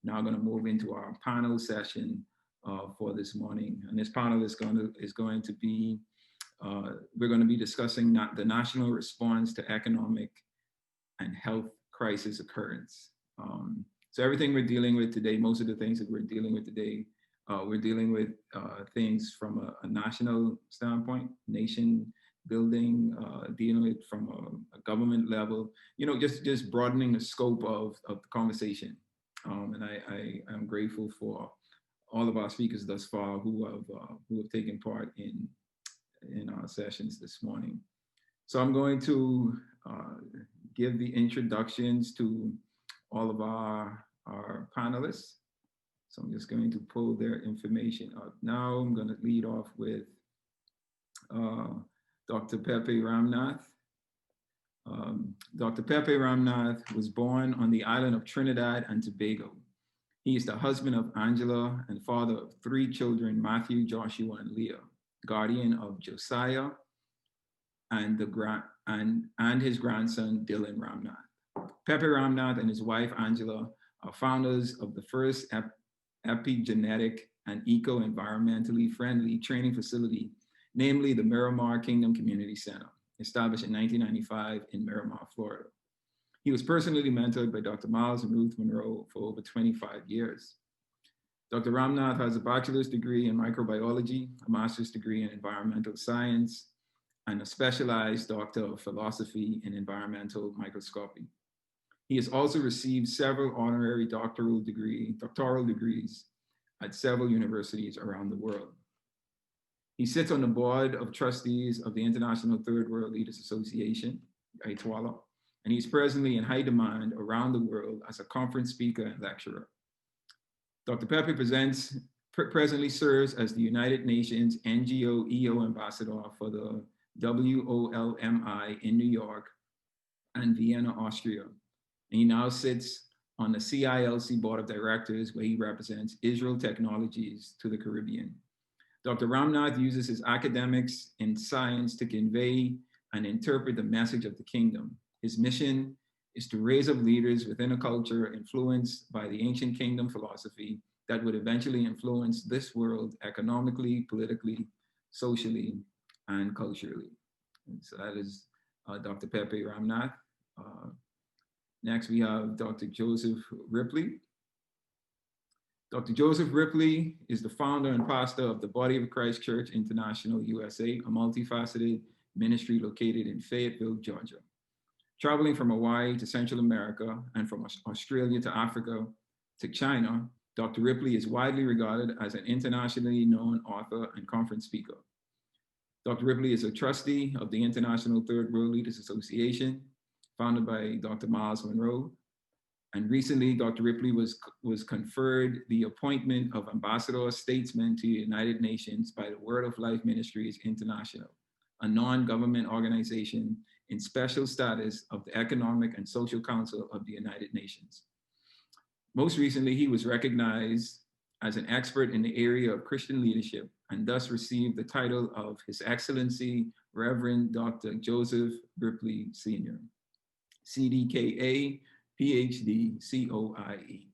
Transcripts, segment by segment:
now going to move into our panel session for this morning. And this panel is going to be we're going to be discussing the national response to economic and health crisis occurrence. So everything we're dealing with today, most of the things that we're dealing with today, we're dealing with things from a national standpoint, nation building, dealing with from a government level, just broadening the scope of the conversation. And I am grateful for all of our speakers thus far who have taken part in our sessions this morning. So I'm going to give the introductions to all of our panelists. So I'm just going to pull their information up. Now I'm going to lead off with Dr. Pepe Ramnath. Dr. Pepe Ramnath was born on the island of Trinidad and Tobago. He is the husband of Angela and father of 3 children, Matthew, Joshua, and Leah, guardian of Josiah and his grandson, Dylan Ramnath. Pepe Ramnath and his wife, Angela, are founders of the first epigenetic and eco-environmentally friendly training facility, namely the Miramar Kingdom Community Center, established in 1995 in Miramar, Florida. He was personally mentored by Dr. Miles and Ruth Monroe for over 25 years. Dr. Ramnath has a bachelor's degree in microbiology, a master's degree in environmental science, and a specialized doctor of philosophy in environmental microscopy. He has also received several honorary doctoral degrees at several universities around the world. He sits on the board of trustees of the International Third World Leaders Association, ITWLA, and he's presently in high demand around the world as a conference speaker and lecturer. Dr. Pepe presently serves as the United Nations NGO EO ambassador for the WOLMI in New York and Vienna, Austria. And he now sits on the CILC board of directors, where he represents Israel Technologies to the Caribbean. Dr. Ramnath uses his academics in science to convey and interpret the message of the kingdom. His mission is to raise up leaders within a culture influenced by the ancient kingdom philosophy that would eventually influence this world economically, politically, socially, and culturally. And so that is Dr. Pepe Ramnath. Next, we have Dr. Joseph Ripley. Dr. Joseph Ripley is the founder and pastor of the Body of Christ Church International USA, a multifaceted ministry located in Fayetteville, Georgia. Traveling from Hawaii to Central America and from Australia to Africa to China, Dr. Ripley is widely regarded as an internationally known author and conference speaker. Dr. Ripley is a trustee of the International Third World Leaders Association, founded by Dr. Miles Monroe. And recently, Dr. Ripley was conferred the appointment of Ambassador Statesman to the United Nations by the Word of Life Ministries International, a non-government organization in special status of the Economic and Social Council of the United Nations. Most recently, he was recognized as an expert in the area of Christian leadership and thus received the title of His Excellency Reverend Dr. Joseph Ripley Sr., CDKA, PhD, COIE,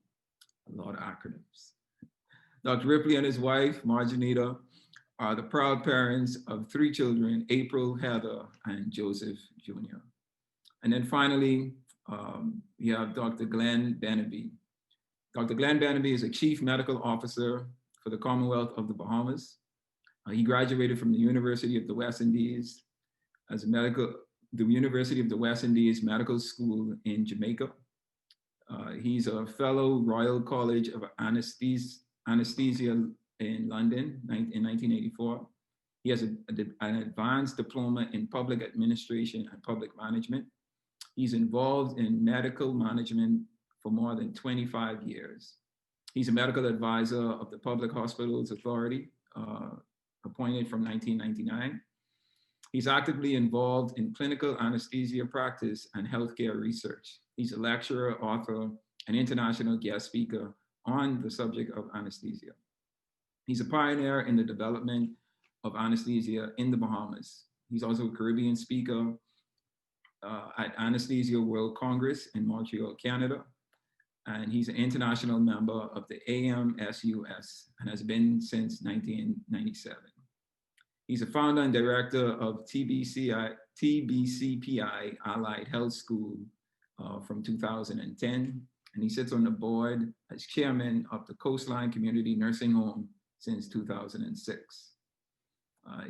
a lot of acronyms. Dr. Ripley and his wife, Marjanita, are the proud parents of 3 children, April, Heather, and Joseph Jr. And then finally, we have Dr. Glenn Beneby. Dr. Glenn Beneby is a chief medical officer for the Commonwealth of the Bahamas. He graduated from the University of the West Indies the University of the West Indies Medical School in Jamaica. He's a fellow Royal College of Anesthesia in London in 1984. He has an advanced diploma in public administration and public management. He's involved in medical management for more than 25 years. He's a medical advisor of the Public Hospitals Authority, appointed from 1999. He's actively involved in clinical anesthesia practice and healthcare research. He's a lecturer, author, and international guest speaker on the subject of anesthesia. He's a pioneer in the development of anesthesia in the Bahamas. He's also a Caribbean speaker at Anesthesia World Congress in Montreal, Canada, and he's an international member of the AMSUS and has been since 1997. He's a founder and director of TBCPI Allied Health School from 2010, and he sits on the board as chairman of the Coastline Community Nursing Home since 2006.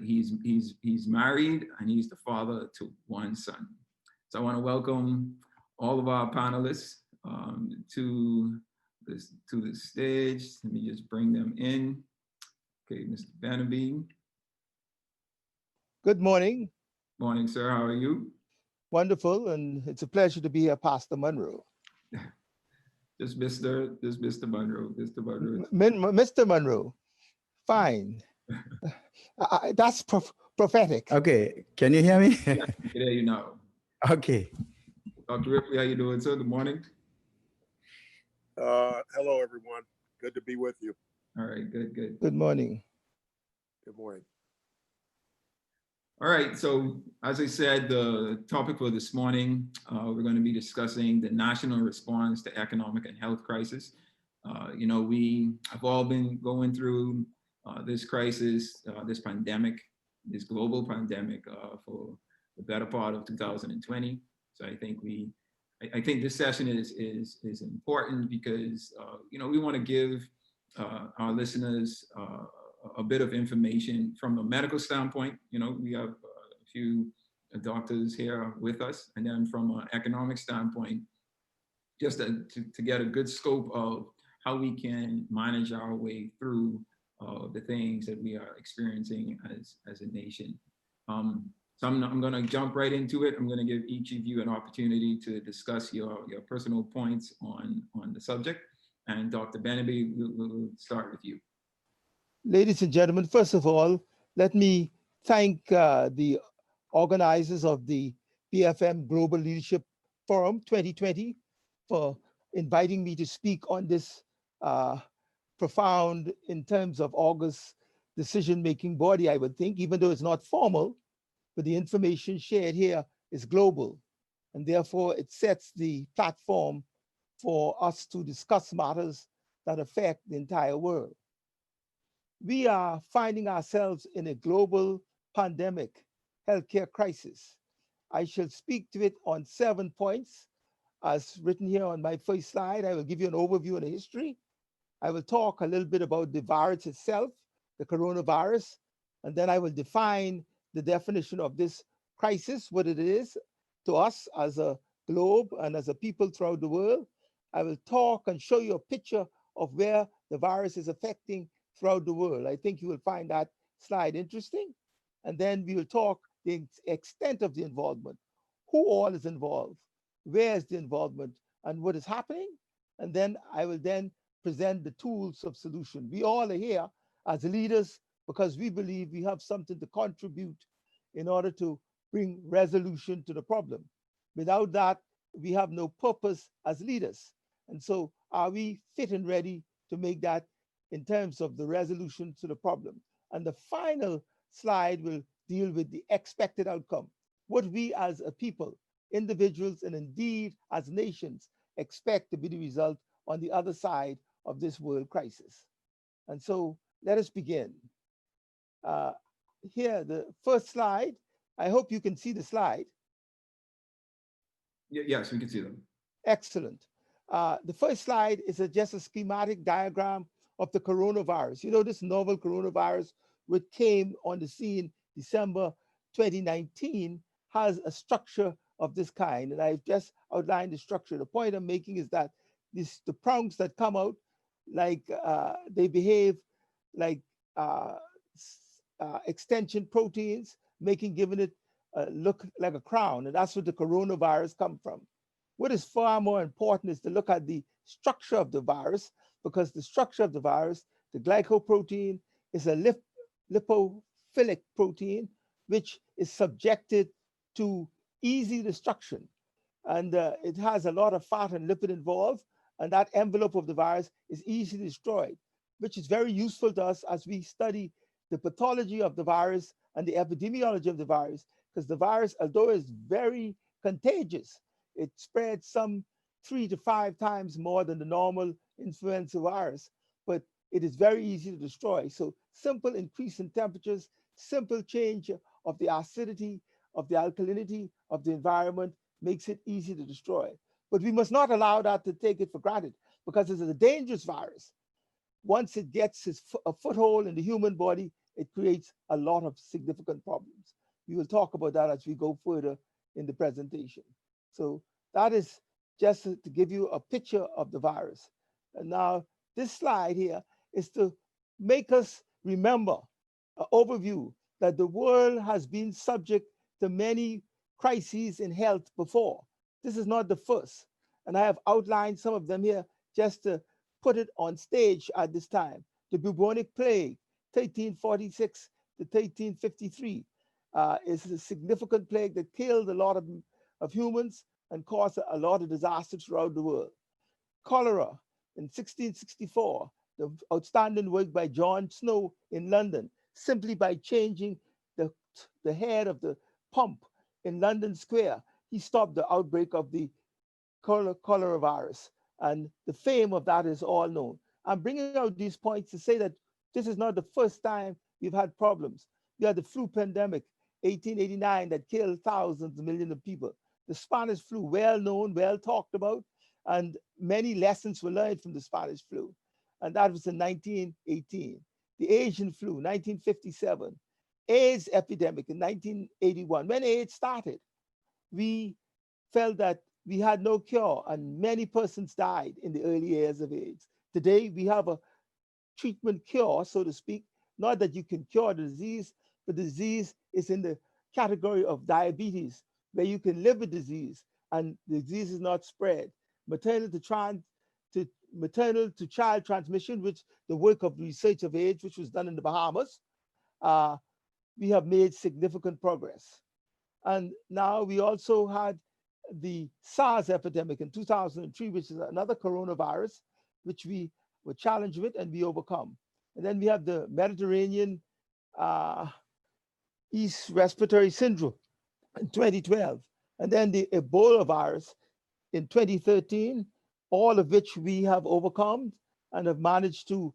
He's married and he's the father to one son. So I want to welcome all of our panelists to the stage. Let me just bring them in. Okay, Mr. Beneby. Good morning. Morning, sir. How are you? Wonderful, and it's a pleasure to be here, Pastor Monroe. Just Mr. Monroe. Mr. Monroe. Mr. Monroe, fine. That's prophetic. Okay, can you hear me? Yeah, there you know. Okay. Dr. Ripley, how you doing, sir? Good morning. Hello, everyone. Good to be with you. All right, good. Good morning. Good morning. All right, so as I said, the topic for this morning, we're going to be discussing the national response to economic and health crisis. We have all been going through this crisis, this pandemic, this global pandemic for the better part of 2020. So I think this session is important because we want to give our listeners a bit of information from a medical standpoint. We have a few doctors here with us, and then from an economic standpoint, just to get a good scope of how we can manage our way through the things that we are experiencing as a nation. So I'm going to jump right into it. I'm going to give each of you an opportunity to discuss your personal points on the subject. And Dr. Beneby, we'll start with you. Ladies and gentlemen, first of all, let me thank the organizers of the BFM Global Leadership Forum 2020 for inviting me to speak on this profound, in terms of August, decision-making body, I would think, even though it's not formal, but the information shared here is global. And therefore, it sets the platform for us to discuss matters that affect the entire world. We are finding ourselves in a global pandemic healthcare crisis. I shall speak to it on 7 points, as written here on my first slide. I will give you an overview of the history. I will talk a little bit about the virus itself, the coronavirus, and then I will define the definition of this crisis, what it is to us as a globe and as a people throughout the world. I will talk and show you a picture of where the virus is affecting throughout the world. I think you will find that slide interesting. And then we will talk the extent of the involvement, who all is involved, where is the involvement, and what is happening. And then I will then present the tools of solution. We all are here as leaders because we believe we have something to contribute in order to bring resolution to the problem. Without that, we have no purpose as leaders. And so are we fit and ready to make that in terms of the resolution to the problem? And the final slide will deal with the expected outcome, what we as a people, individuals, and indeed as nations expect to be the result on the other side of this world crisis. And so let us begin. Here, the first slide. I hope you can see the slide. Yes, we can see them. Excellent. The first slide is just a schematic diagram of the coronavirus. This novel coronavirus, which came on the scene December 2019, has a structure of this kind. And I've just outlined the structure. The point I'm making is that the prongs that come out, like they behave like extension proteins, giving it look like a crown. And that's where the coronavirus come from. What is far more important is to look at the structure of the virus, because the structure of the virus, the glycoprotein, is a lipophilic protein, which is subjected to easy destruction. And it has a lot of fat and lipid involved, and that envelope of the virus is easily destroyed, which is very useful to us as we study the pathology of the virus and the epidemiology of the virus, because the virus, although it's very contagious, it spreads some 3 to 5 times more than the normal influenza virus, but it is very easy to destroy. So simple increase in temperatures, simple change of the acidity, of the alkalinity of the environment makes it easy to destroy. But we must not allow that to take it for granted, because it's a dangerous virus. Once it gets a foothold in the human body, it creates a lot of significant problems. We will talk about that as we go further in the presentation. So that is just to give you a picture of the virus. And now this slide here is to make us remember an overview that the world has been subject to many crises in health before. This is not the first. And I have outlined some of them here just to put it on stage at this time. The bubonic plague, 1346 to 1353, is a significant plague that killed a lot of humans and caused a lot of disasters throughout the world. Cholera in 1664, the outstanding work by John Snow in London, simply by changing the head of the pump in London Square, he stopped the outbreak of the cholera virus. And the fame of that is all known. I'm bringing out these points to say that this is not the first time we've had problems. We had the flu pandemic, 1889, that killed thousands of millions of people. The Spanish flu, well known, well talked about, and many lessons were learned from the Spanish flu. And that was in 1918. The Asian flu, 1957. AIDS epidemic in 1981. When AIDS started, we felt that we had no cure, and many persons died in the early years of AIDS. Today, we have a treatment cure, so to speak. Not that you can cure the disease, but the disease is in the category of diabetes, where you can live with disease and the disease is not spread. Maternal to child transmission, which the work of research of AIDS, which was done in the Bahamas, we have made significant progress. And now we also had the Sars epidemic in 2003, which is another coronavirus, which we were challenged with and we overcome. And then we have the Mediterranean East Respiratory Syndrome in 2012. And then the Ebola virus in 2013, all of which we have overcome and have managed to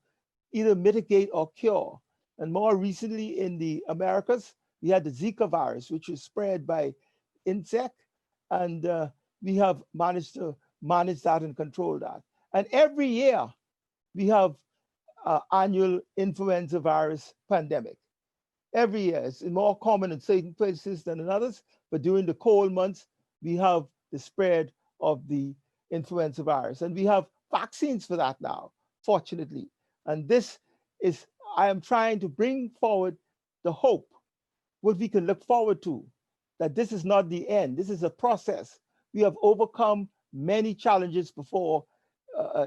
either mitigate or cure. And more recently in the Americas, we had the Zika virus, which was spread by insect, and we have managed to manage that and control that. And every year, we have annual influenza virus pandemic. Every year, it's more common in certain places than in others, but during the cold months, we have the spread of the influenza virus. And we have vaccines for that now, fortunately. And this is, I am trying to bring forward the hope, what we can look forward to, that this is not the end. This is a process. We have overcome many challenges before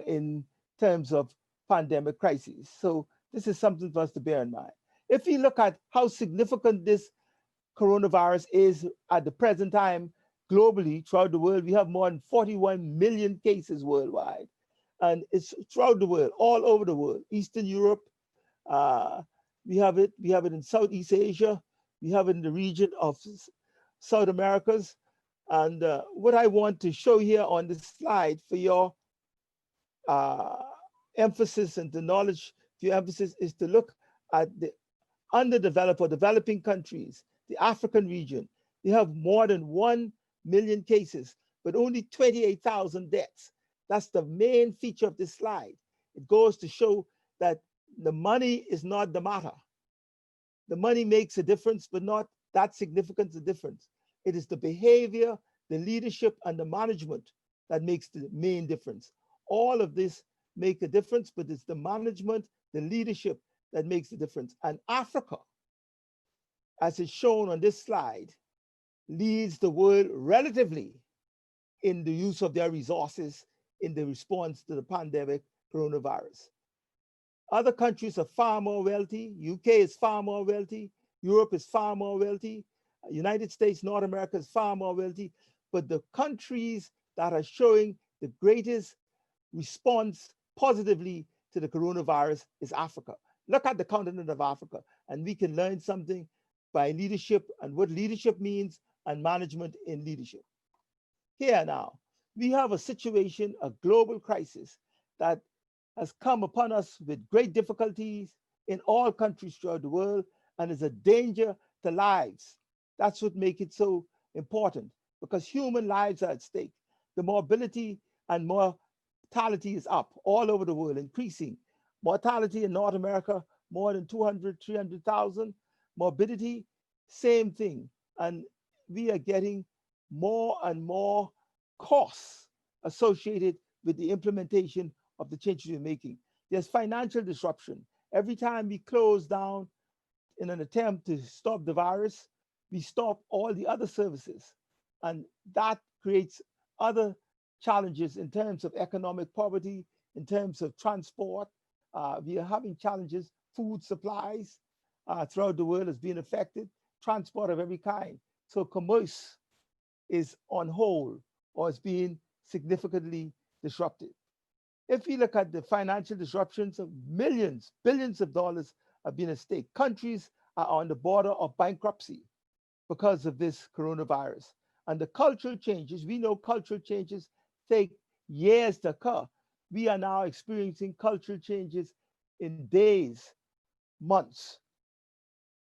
in terms of pandemic crises. So this is something for us to bear in mind. If we look at how significant this coronavirus is at the present time, globally, throughout the world, we have more than 41 million cases worldwide. And it's throughout the world, all over the world. Eastern Europe, we have it in Southeast Asia, we have it in the region of South Americas. And what I want to show here on this slide for your emphasis and the knowledge, for your emphasis, is to look at the underdeveloped or developing countries, the African region. They have more than 1 million cases, but only 28,000 deaths. That's the main feature of this slide. It goes to show that the money is not the matter. The money makes a difference, but not that significant a difference. It is the behavior, the leadership, and the management that makes the main difference. All of this make a difference, but it's the management, the leadership that makes the difference. And Africa, as is shown on this slide, leads the world relatively in the use of their resources in the response to the pandemic coronavirus. Other countries are far more wealthy. UK is far more wealthy. Europe is far more wealthy. United States, North America is far more wealthy. But the countries that are showing the greatest response positively to the coronavirus is Africa. Look at the continent of Africa, and we can learn something by leadership and what leadership means and management in leadership. Here now, We have a situation, a global crisis that has come upon us with great difficulties in all countries throughout the world and is a danger to lives. That's what makes it so important because human lives are at stake. The morbidity and mortality is up all over the world, increasing. Mortality in North America, more than 200, 300,000. Morbidity, same thing. And we are getting more and more costs associated with the implementation of the changes we're making. There's financial disruption. Every time we close down in an attempt to stop the virus, we stop all the other services. And that creates other challenges in terms of economic poverty, in terms of transport. We are having challenges, food supplies throughout the world is being affected, transport of every kind. So commerce is on hold or is being significantly disrupted. If we look at the financial disruptions of millions, billions of dollars have been at stake. Countries are on the border of bankruptcy because of this coronavirus. And the cultural changes, we know cultural changes take years to occur. We are now experiencing cultural changes in days, months,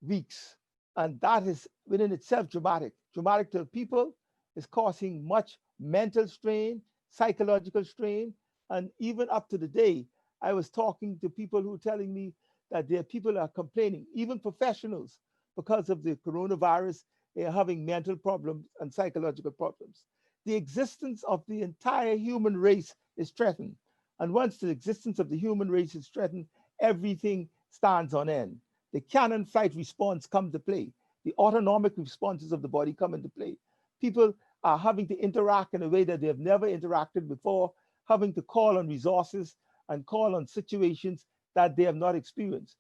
weeks. And that is within itself dramatic. Dramatic to people, is causing much mental strain, psychological strain, and even up to the day, I was talking to people who were telling me that their people are complaining, even professionals, because of the coronavirus, they are having mental problems and psychological problems. The existence of the entire human race is threatened. And once the existence of the human race is threatened, everything stands on end. The cannon flight response comes to play. The autonomic responses of the body come into play. People are having to interact in a way that they have never interacted before, having to call on resources and call on situations that they have not experienced.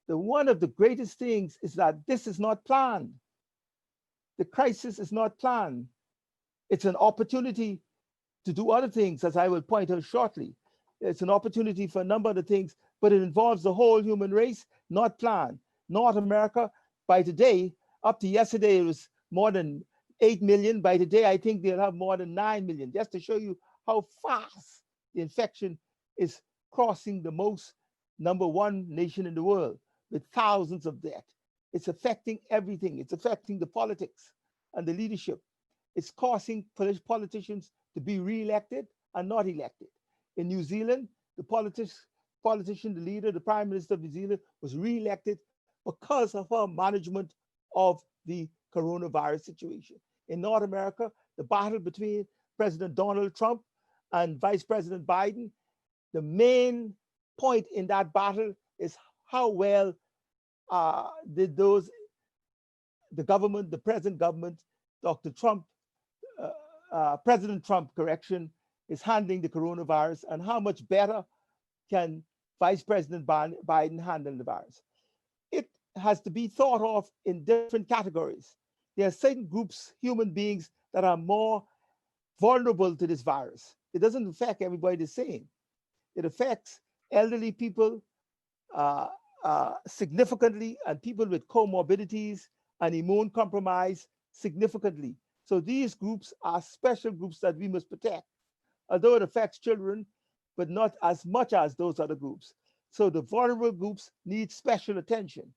One of the greatest things is that this is not planned. The crisis is not planned. It's an opportunity to do other things, as I will point out shortly. It's an opportunity for a number of the things, but it involves the whole human race, not planned. North America, by today, up to yesterday, it was more than 8 million. By today, I think they'll have more than 9 million, just to show you how fast the infection is crossing the most #1 nation in the world with thousands of deaths. It's affecting everything. It's affecting the politics and the leadership. It's causing politicians to be re-elected and not elected. In New Zealand, the politician, the leader, the Prime Minister of New Zealand was re-elected because of her management of the coronavirus situation. In North America, the battle between President Donald Trump and Vice President Biden, the main point in that battle is how well did the government, the present government, Dr. Trump, President Trump, correction, is handling the coronavirus, and how much better can Vice President Biden handle the virus. It has to be thought of in different categories. There are certain groups, human beings, that are more vulnerable to this virus. It doesn't affect everybody the same. It affects elderly people significantly, and people with comorbidities and immune compromise significantly. So these groups are special groups that we must protect, although it affects children, but not as much as those other groups. So the vulnerable groups need special attention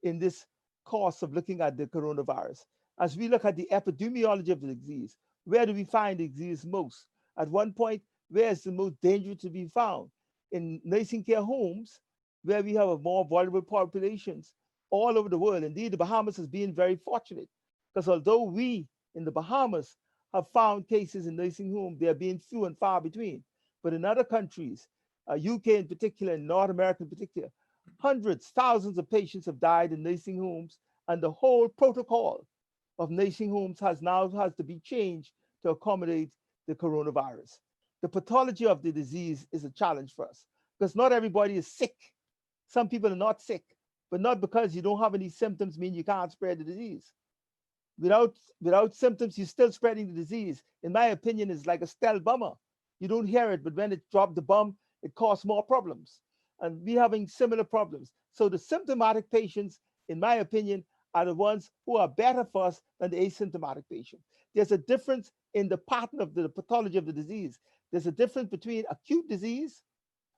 in this course of looking at the coronavirus. As we look at the epidemiology of the disease, where do we find the disease most? At one point, where is the most dangerous to be found? In nursing care homes, where we have a more vulnerable populations all over the world. Indeed, the Bahamas has been very fortunate, because although we in the Bahamas have found cases in nursing homes, they are being few and far between. But in other countries, UK in particular, and North America in particular, hundreds, thousands of patients have died in nursing homes, and the whole protocol of nursing homes has to be changed to accommodate the coronavirus. The pathology of the disease is a challenge for us, because not everybody is sick. Some people are not sick, but not because you don't have any symptoms mean you can't spread the disease. Without symptoms, you're still spreading the disease. In my opinion, it's like a stealth bomber. You don't hear it, but when it dropped the bomb, it caused more problems. And we're having similar problems. So the symptomatic patients, in my opinion, are the ones who are better for us than the asymptomatic patient. There's a difference in the pattern of the pathology of the disease. There's a difference between acute disease,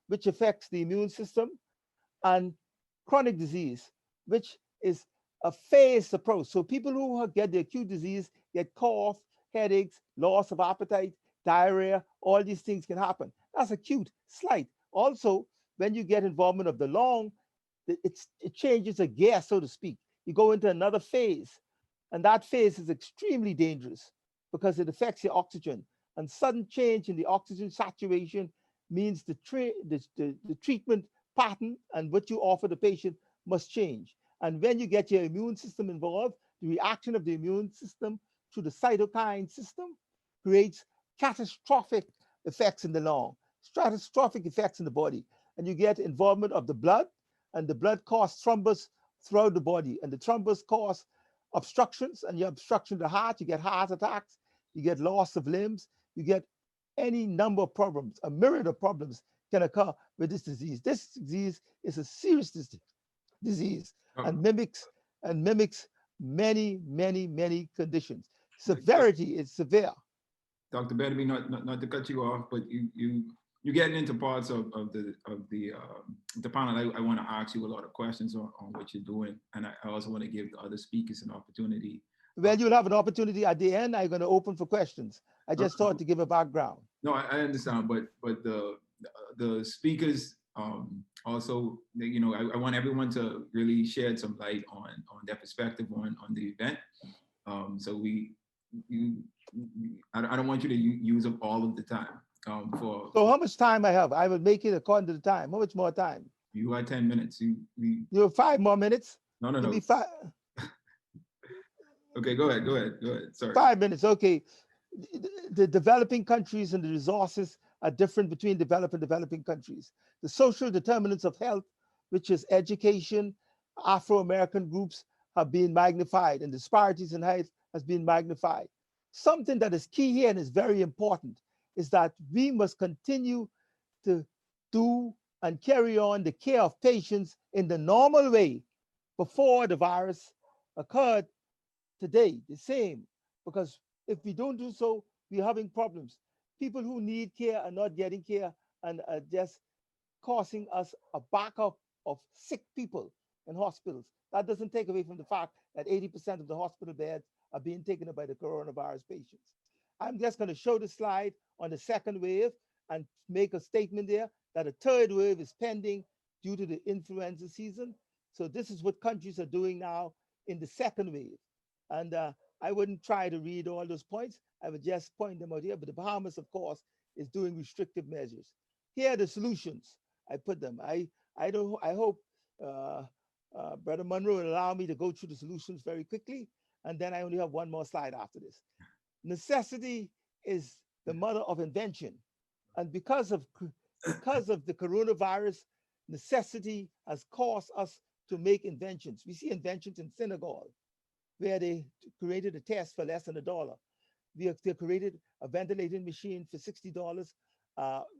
which affects the immune system, and chronic disease, which is a phased approach. So people who get the acute disease get cough, headaches, loss of appetite, diarrhea, all these things can happen. That's acute, slight. Also, when you get involvement of the lung, it changes a gear, so to speak. You go into another phase, and that phase is extremely dangerous because it affects your oxygen. And sudden change in the oxygen saturation means the treatment pattern and what you offer the patient must change. And when you get your immune system involved, the reaction of the immune system to the cytokine system creates catastrophic effects in the lung, catastrophic effects in the body. And you get involvement of the blood, and the blood causes thrombus throughout the body. And the thrombus cause obstructions, and you obstruction the heart, you get heart attacks, you get loss of limbs, you get any number of problems. A myriad of problems can occur with this disease. This disease is a serious disease and mimics many, many, many conditions. Severity is severe. Dr. Beneby, not to cut you off, but you're getting into parts of the panel. I want to ask you a lot of questions on what you're doing, and I also want to give the other speakers an opportunity. Well, you'll have an opportunity at the end. I'm going to open for questions. I just thought to give a background. No, I understand, but the speakers also, you know, I want everyone to really shed some light on their perspective on the event. So I don't want you to use up all of the time. So how much time I have? I will make it according to the time. How much more time? You had 10 minutes. You have 5 more minutes? No. Give me 5. Okay, go ahead. Sorry. 5 minutes, okay. The developing countries and the resources are different between developed and developing countries. The social determinants of health, which is education, Afro-American groups have been magnified, and disparities in health has been magnified. Something that is key here and is very important is that we must continue to do and carry on the care of patients in the normal way before the virus occurred today, the same, because if we don't do so, we're having problems. People who need care are not getting care and are just causing us a backup of sick people in hospitals. That doesn't take away from the fact that 80% of the hospital beds are being taken up by the coronavirus patients. I'm just going to show the slide on the second wave and make a statement there that a third wave is pending due to the influenza season. So this is what countries are doing now in the second wave. And I wouldn't try to read all those points. I would just point them out here. But the Bahamas, of course, is doing restrictive measures. Here are the solutions. I put them. I hope Brother Monroe will allow me to go through the solutions very quickly. And then I only have one more slide after this. Necessity is the mother of invention. And because of the coronavirus, necessity has caused us to make inventions. We see inventions in Senegal, where they created a test for less than $1. They created a ventilating machine for $60.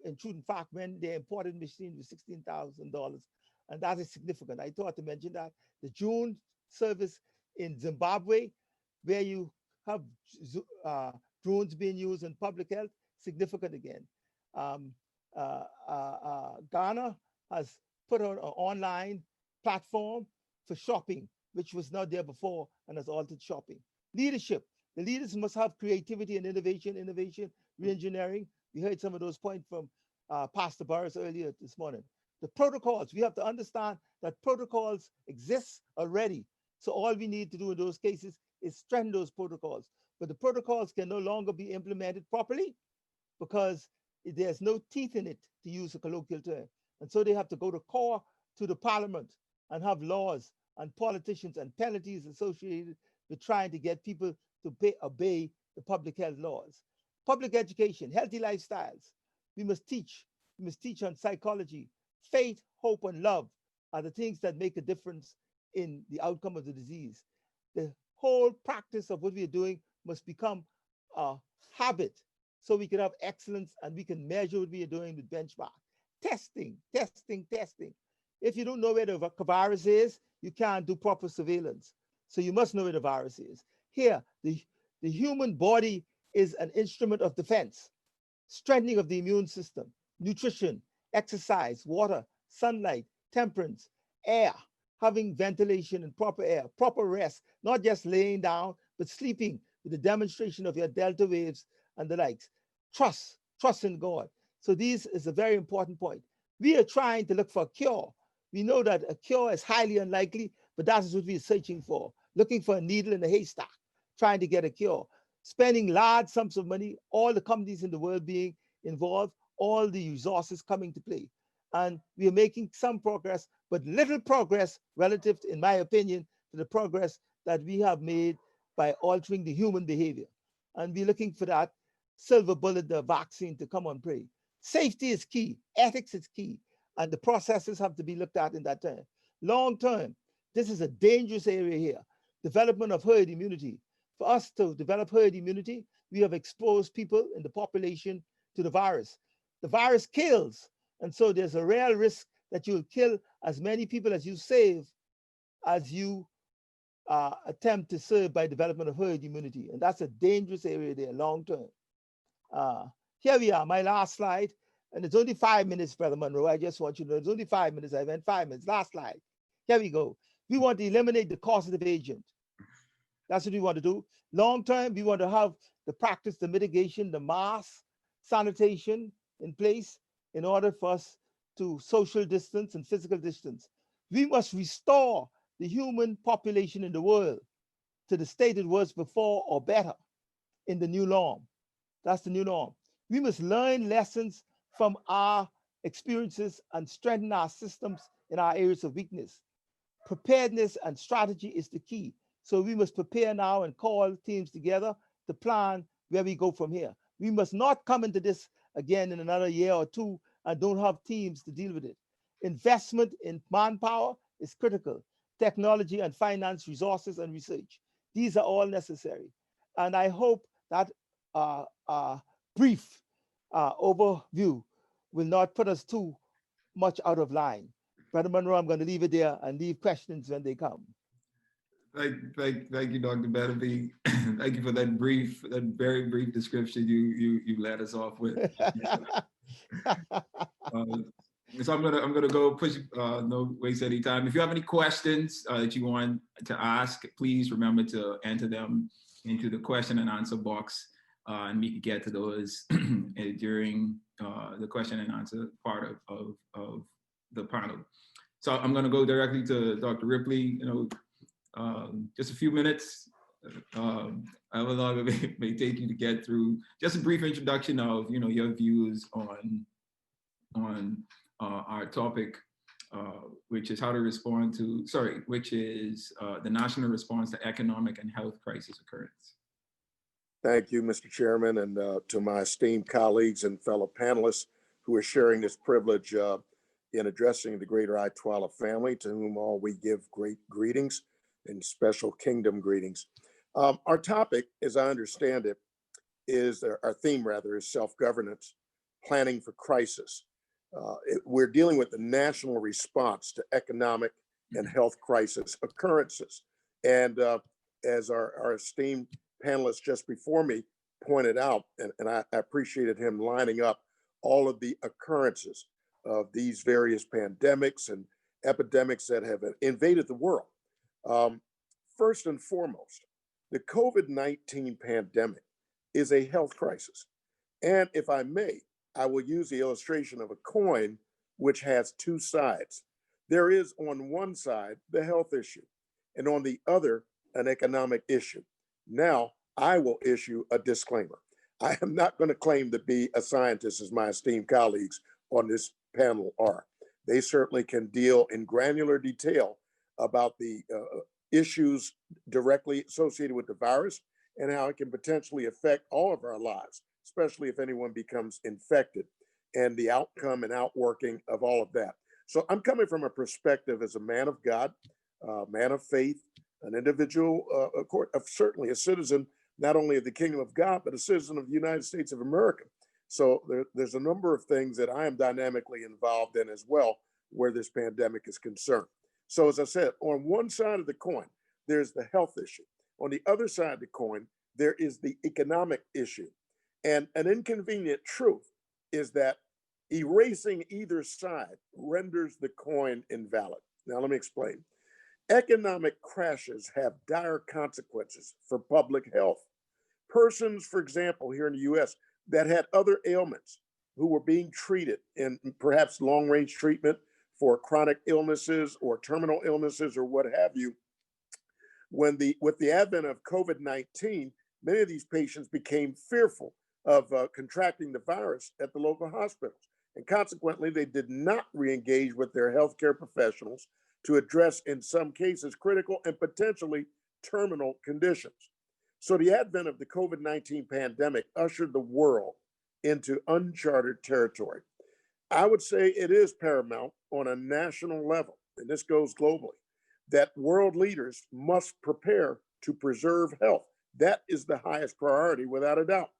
In truth, in fact, when they imported the machine was $16,000, and that is significant. I thought to mention that. The June service in Zimbabwe, where you have drones being used in public health, significant again. Ghana has put on an online platform for shopping, which was not there before and has altered shopping. Leadership. The leaders must have creativity and innovation, re-engineering. We heard some of those points from Pastor Burris earlier this morning. The protocols, we have to understand that protocols exist already. So all we need to do in those cases is strengthen those protocols. But the protocols can no longer be implemented properly because there's no teeth in it, to use a colloquial term. And so they have to go to the parliament and have laws and politicians and penalties associated with trying to get people to obey the public health laws. Public education, healthy lifestyles. We must teach on psychology. Faith, hope, and love are the things that make a difference in the outcome of the disease. The whole practice of what we are doing must become a habit so we can have excellence and we can measure what we are doing with benchmark. Testing. If you don't know where the virus is, you can't do proper surveillance. So you must know where the virus is. Here, the human body is an instrument of defense, strengthening of the immune system, nutrition, exercise, water, sunlight, temperance, air, having ventilation and proper air, proper rest, not just laying down, but sleeping with the demonstration of your delta waves and the likes. Trust in God. So this is a very important point. We are trying to look for a cure. We know that a cure is highly unlikely, but that is what we're searching for, looking for a needle in a haystack, trying to get a cure, spending large sums of money, all the companies in the world being involved, all the resources coming to play. And we are making some progress, but little progress relative, in my opinion, to the progress that we have made by altering the human behavior. And we're looking for that silver bullet, the vaccine, to come on play. Safety is key, ethics is key, and the processes have to be looked at in that term. Long term, this is a dangerous area here. Development of herd immunity. For us to develop herd immunity, we have exposed people in the population to the virus. The virus kills, and so there's a real risk that you'll kill as many people as you save as you attempt to serve by development of herd immunity. And that's a dangerous area there, long term. Here we are, my last slide. And it's only 5 minutes, Brother Monroe. I just want you to know it's only 5 minutes. I went 5 minutes. Last slide. Here we go. We want to eliminate the causative agent. That's what we want to do. Long term, we want to have the practice, the mitigation, the mass sanitation in place in order for us to social distance and physical distance. We must restore the human population in the world to the state it was before or better in the new norm. That's the new norm. We must learn lessons from our experiences and strengthen our systems in our areas of weakness. Preparedness and strategy is the key. So we must prepare now and call teams together to plan where we go from here. We must not come into this again in another year or two and don't have teams to deal with it. Investment in manpower is critical. Technology and finance, resources and research. These are all necessary. And I hope that brief overview will not put us too much out of line. Brother Monroe, I'm going to leave it there and leave questions when they come. Thank you, Dr. Beneby. Thank you for that very brief description you led us off with. So I'm gonna go push. No waste any time. If you have any questions that you want to ask, please remember to enter them into the question and answer box, and we can get to those during the question and answer part of the panel. So I'm gonna go directly to Dr. Ripley. Just a few minutes. However long it may take you to get through. Just a brief introduction of your views on our topic, which is how to respond to, which is the national response to economic and health crisis occurrence. Thank you, Mr. Chairman, and to my esteemed colleagues and fellow panelists who are sharing this privilege in addressing the greater ITWLA family, to whom all we give great greetings and special kingdom greetings. Our topic, as I understand it, is our theme rather is self-governance, planning for crisis. We're dealing with the national response to economic and health crisis occurrences. And as our esteemed panelist just before me pointed out, and I appreciated him lining up all of the occurrences of these various pandemics and epidemics that have invaded the world. First and foremost, the COVID-19 pandemic is a health crisis. And if I may, I will use the illustration of a coin which has two sides. There is on one side the health issue, and on the other, an economic issue. Now, I will issue a disclaimer. I am not going to claim to be a scientist, as my esteemed colleagues on this panel are. They certainly can deal in granular detail about the issues directly associated with the virus and how it can potentially affect all of our lives, especially if anyone becomes infected, and the outcome and outworking of all of that. So I'm coming from a perspective as a man of God, man of faith, an individual, certainly a citizen, not only of the kingdom of God, but a citizen of the United States of America. So there's a number of things that I am dynamically involved in as well, where this pandemic is concerned. So as I said, on one side of the coin, there's the health issue. On the other side of the coin, there is the economic issue. And an inconvenient truth is that erasing either side renders the coin invalid. Now, let me explain. Economic crashes have dire consequences for public health. Persons, for example, here in the US that had other ailments who were being treated in perhaps long range treatment for chronic illnesses or terminal illnesses or what have you, with the advent of COVID-19, many of these patients became fearful of contracting the virus at the local hospitals. And consequently, they did not re-engage with their healthcare professionals to address, in some cases, critical and potentially terminal conditions. So the advent of the COVID-19 pandemic ushered the world into uncharted territory. I would say it is paramount on a national level, and this goes globally, that world leaders must prepare to preserve health. That is the highest priority, without a doubt.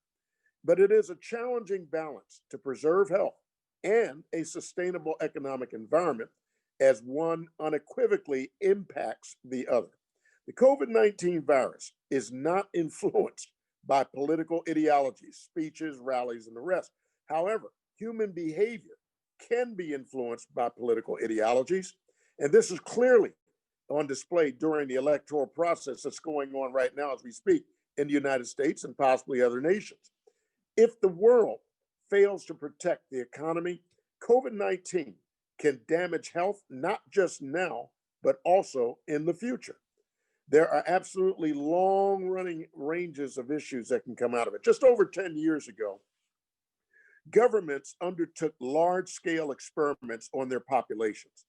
But it is a challenging balance to preserve health and a sustainable economic environment, as one unequivocally impacts the other. The COVID-19 virus is not influenced by political ideologies, speeches, rallies, and the rest. However, human behavior can be influenced by political ideologies, and this is clearly on display during the electoral process that's going on right now as we speak in the United States and possibly other nations. If the world fails to protect the economy, COVID-19 can damage health, not just now, but also in the future. There are absolutely long-running ranges of issues that can come out of it. Just over 10 years ago, governments undertook large-scale experiments on their populations.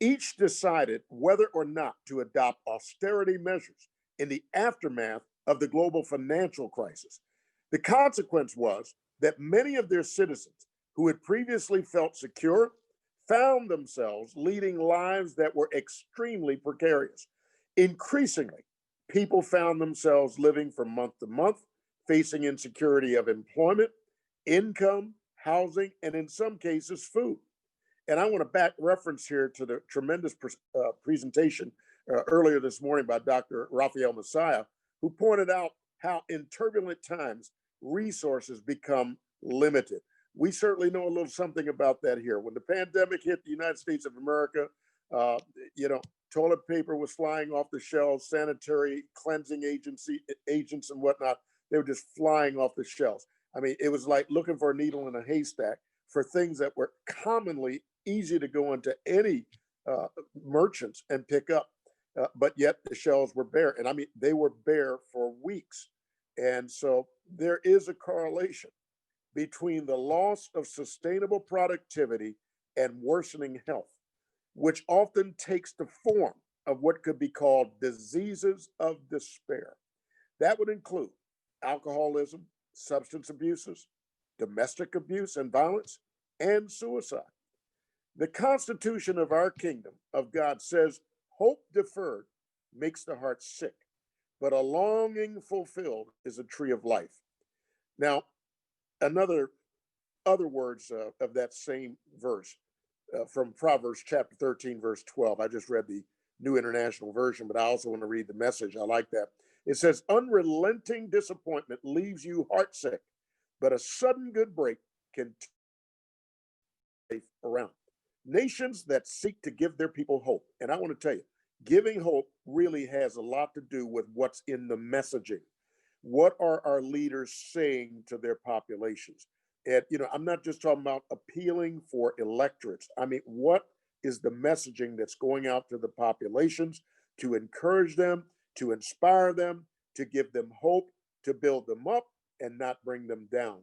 Each decided whether or not to adopt austerity measures in the aftermath of the global financial crisis. The consequence was that many of their citizens who had previously felt secure found themselves leading lives that were extremely precarious. Increasingly, people found themselves living from month to month, facing insecurity of employment, income, housing, and in some cases, food. And I want to back reference here to the tremendous presentation earlier this morning by Dr. Raphael Messiah, who pointed out how in turbulent times, resources become limited. We certainly know a little something about that here. When the pandemic hit the United States of America, toilet paper was flying off the shelves, sanitary cleansing agents and whatnot, they were just flying off the shelves. I mean, it was like looking for a needle in a haystack for things that were commonly easy to go into any merchants and pick up, but yet the shelves were bare. And I mean, they were bare for weeks. And so there is a correlation between the loss of sustainable productivity and worsening health, which often takes the form of what could be called diseases of despair. That would include alcoholism, substance abuses, domestic abuse and violence, and suicide. The Constitution of our kingdom of God says, hope deferred makes the heart sick, but a longing fulfilled is a tree of life. Now, other words of that same verse from Proverbs chapter 13, verse 12. I just read the New International Version, but I also want to read the Message. I like that. It says, unrelenting disappointment leaves you heartsick, but a sudden good break can turn life around. Nations that seek to give their people hope. And I want to tell you, giving hope really has a lot to do with what's in the messaging. What are our leaders saying to their populations? And, I'm not just talking about appealing for electorates. I mean, what is the messaging that's going out to the populations to encourage them, to inspire them, to give them hope, to build them up and not bring them down?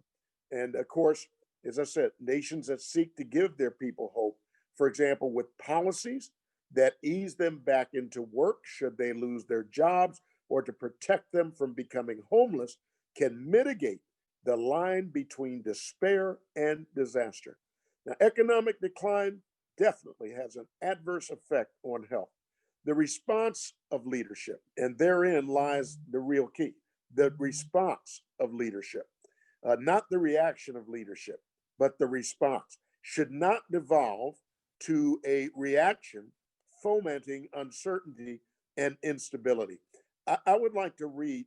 And of course, as I said, nations that seek to give their people hope, for example, with policies that ease them back into work should they lose their jobs, or to protect them from becoming homeless, can mitigate the line between despair and disaster. Now, economic decline definitely has an adverse effect on health. The response of leadership, and therein lies the real key, the response of leadership, not the reaction of leadership, but the response should not devolve to a reaction fomenting uncertainty and instability. I would like to read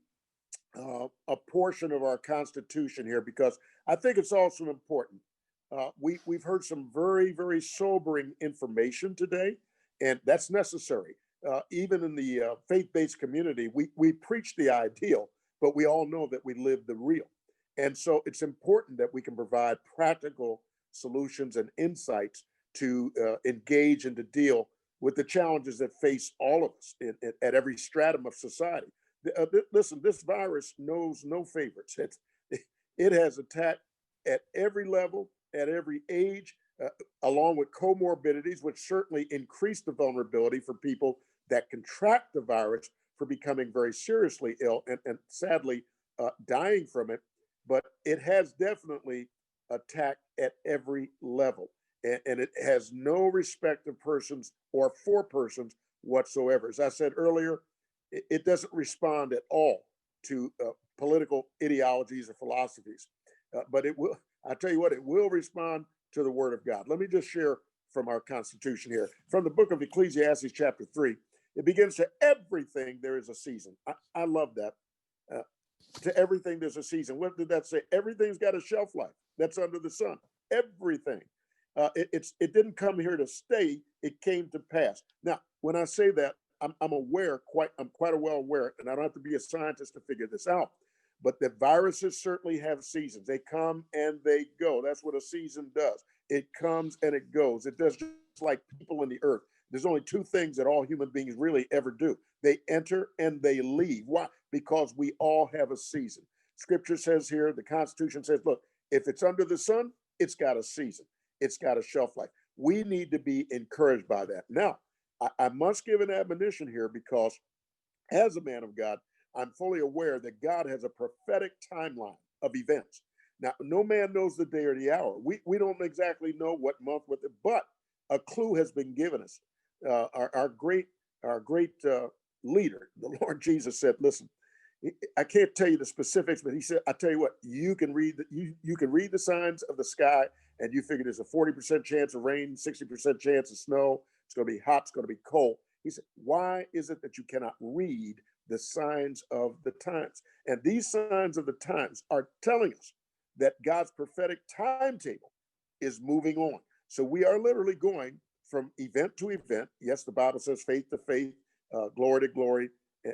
a portion of our Constitution here because I think it's also important. We've heard some very, very sobering information today, and that's necessary. Even in the faith-based community, we preach the ideal, but we all know that we live the real. And so it's important that we can provide practical solutions and insights to engage and to deal with the challenges that face all of us at every stratum of society. Listen, this virus knows no favorites. It has attacked at every level, at every age, along with comorbidities, which certainly increase the vulnerability for people that contract the virus for becoming very seriously ill and sadly dying from it. But it has definitely attacked at every level. And it has no respect of persons or for persons whatsoever. As I said earlier, it doesn't respond at all to political ideologies or philosophies. But it will, I tell you what, it will respond to the word of God. Let me just share from our Constitution here. From the book of Ecclesiastes, chapter 3, it begins to everything there is a season. I love that. To everything there's a season. What did that say? Everything's got a shelf life that's under the sun. Everything. It didn't come here to stay. It came to pass. Now, when I say that, I'm quite well aware, and I don't have to be a scientist to figure this out. But the viruses certainly have seasons. They come and they go. That's what a season does. It comes and it goes. It does just like people in the earth. There's only two things that all human beings really ever do. They enter and they leave. Why? Because we all have a season. Scripture says here, the Constitution says, look, if it's under the sun, it's got a season. It's got a shelf life. We need to be encouraged by that. Now, I must give an admonition here because as a man of God, I'm fully aware that God has a prophetic timeline of events. Now, no man knows the day or the hour. We don't exactly know what month, but a clue has been given us. Our great leader, the Lord Jesus, said, "Listen, I can't tell you the specifics, but he said, I tell you what, you can read the signs of the sky, and you figure there's a 40% chance of rain, 60% chance of snow. It's going to be hot. It's going to be cold." He said, "Why is it that you cannot read the signs of the times?" And these signs of the times are telling us that God's prophetic timetable is moving on. So we are literally going from event to event. Yes, the Bible says faith to faith, glory to glory,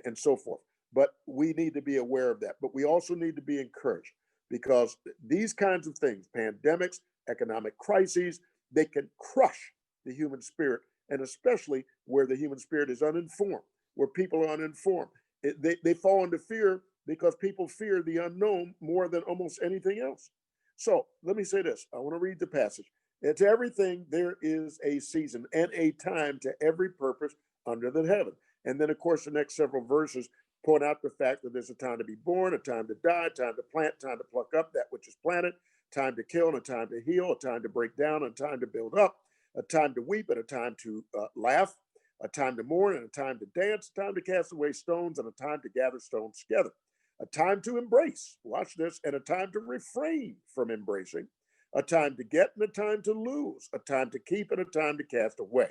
and so forth. But we need to be aware of that. But we also need to be encouraged because these kinds of things, pandemics, economic crises, they can crush the human spirit, and especially where the human spirit is uninformed, where people are uninformed. They fall into fear because people fear the unknown more than almost anything else. So let me say this. I want to read the passage. And to everything, there is a season and a time to every purpose under the heaven. And then, of course, the next several verses point out the fact that there's a time to be born, a time to die, a time to plant, time to pluck up that which is planted, time to kill and a time to heal, a time to break down and a time to build up, a time to weep and a time to laugh, a time to mourn and a time to dance, a time to cast away stones and a time to gather stones together, a time to embrace, watch this, and a time to refrain from embracing, a time to get and a time to lose, a time to keep and a time to cast away,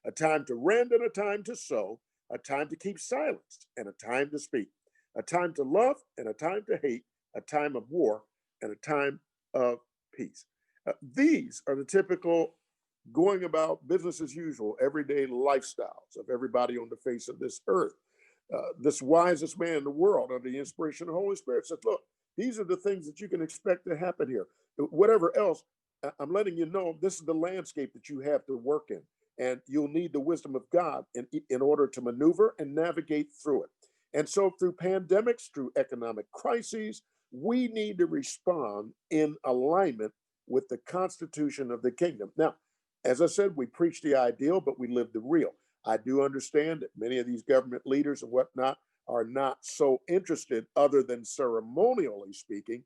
a time to rend and a time to sow, a time to keep silence and a time to speak, a time to love and a time to hate, a time of war and a time of peace. These are the typical going about business as usual, everyday lifestyles of everybody on the face of this earth. This wisest man in the world, under the inspiration of the Holy Spirit, said, look, these are the things that you can expect to happen here. Whatever else, I'm letting you know this is the landscape that you have to work in. And you'll need the wisdom of God in order to maneuver and navigate through it. And so through pandemics, through economic crises, we need to respond in alignment with the constitution of the kingdom. Now, as I said, we preach the ideal, but we live the real. I do understand that many of these government leaders and whatnot are not so interested, other than ceremonially speaking,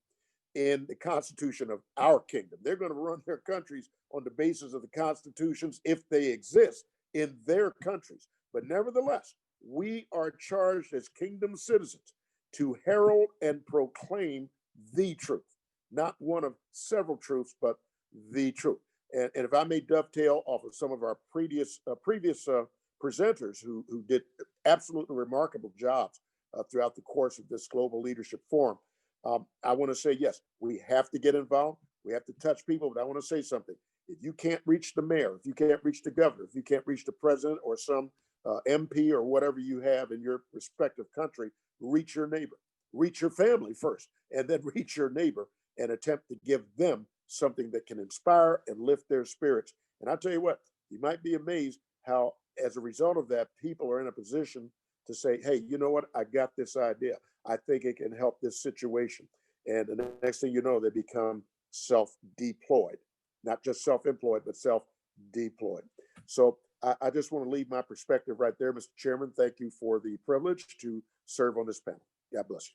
in the constitution of our kingdom. They're going to run their countries on the basis of the constitutions, if they exist, in their countries. But nevertheless, we are charged as kingdom citizens to herald and proclaim the truth, not one of several truths, but the truth. And if I may dovetail off of some of our previous presenters who did absolutely remarkable jobs throughout the course of this Global Leadership Forum. I want to say, yes, we have to get involved. We have to touch people, but I want to say something. If you can't reach the mayor, if you can't reach the governor, if you can't reach the president or some MP or whatever you have in your respective country, reach your neighbor, reach your family first, and then reach your neighbor and attempt to give them something that can inspire and lift their spirits. And I'll tell you what, you might be amazed how, as a result of that, people are in a position to say, hey, you know what? I got this idea. I think it can help this situation. And the next thing you know, they become self-deployed, not just self-employed, but self-deployed. So I just want to leave my perspective right there, Mr. Chairman. Thank you for the privilege to serve on this panel. God bless you.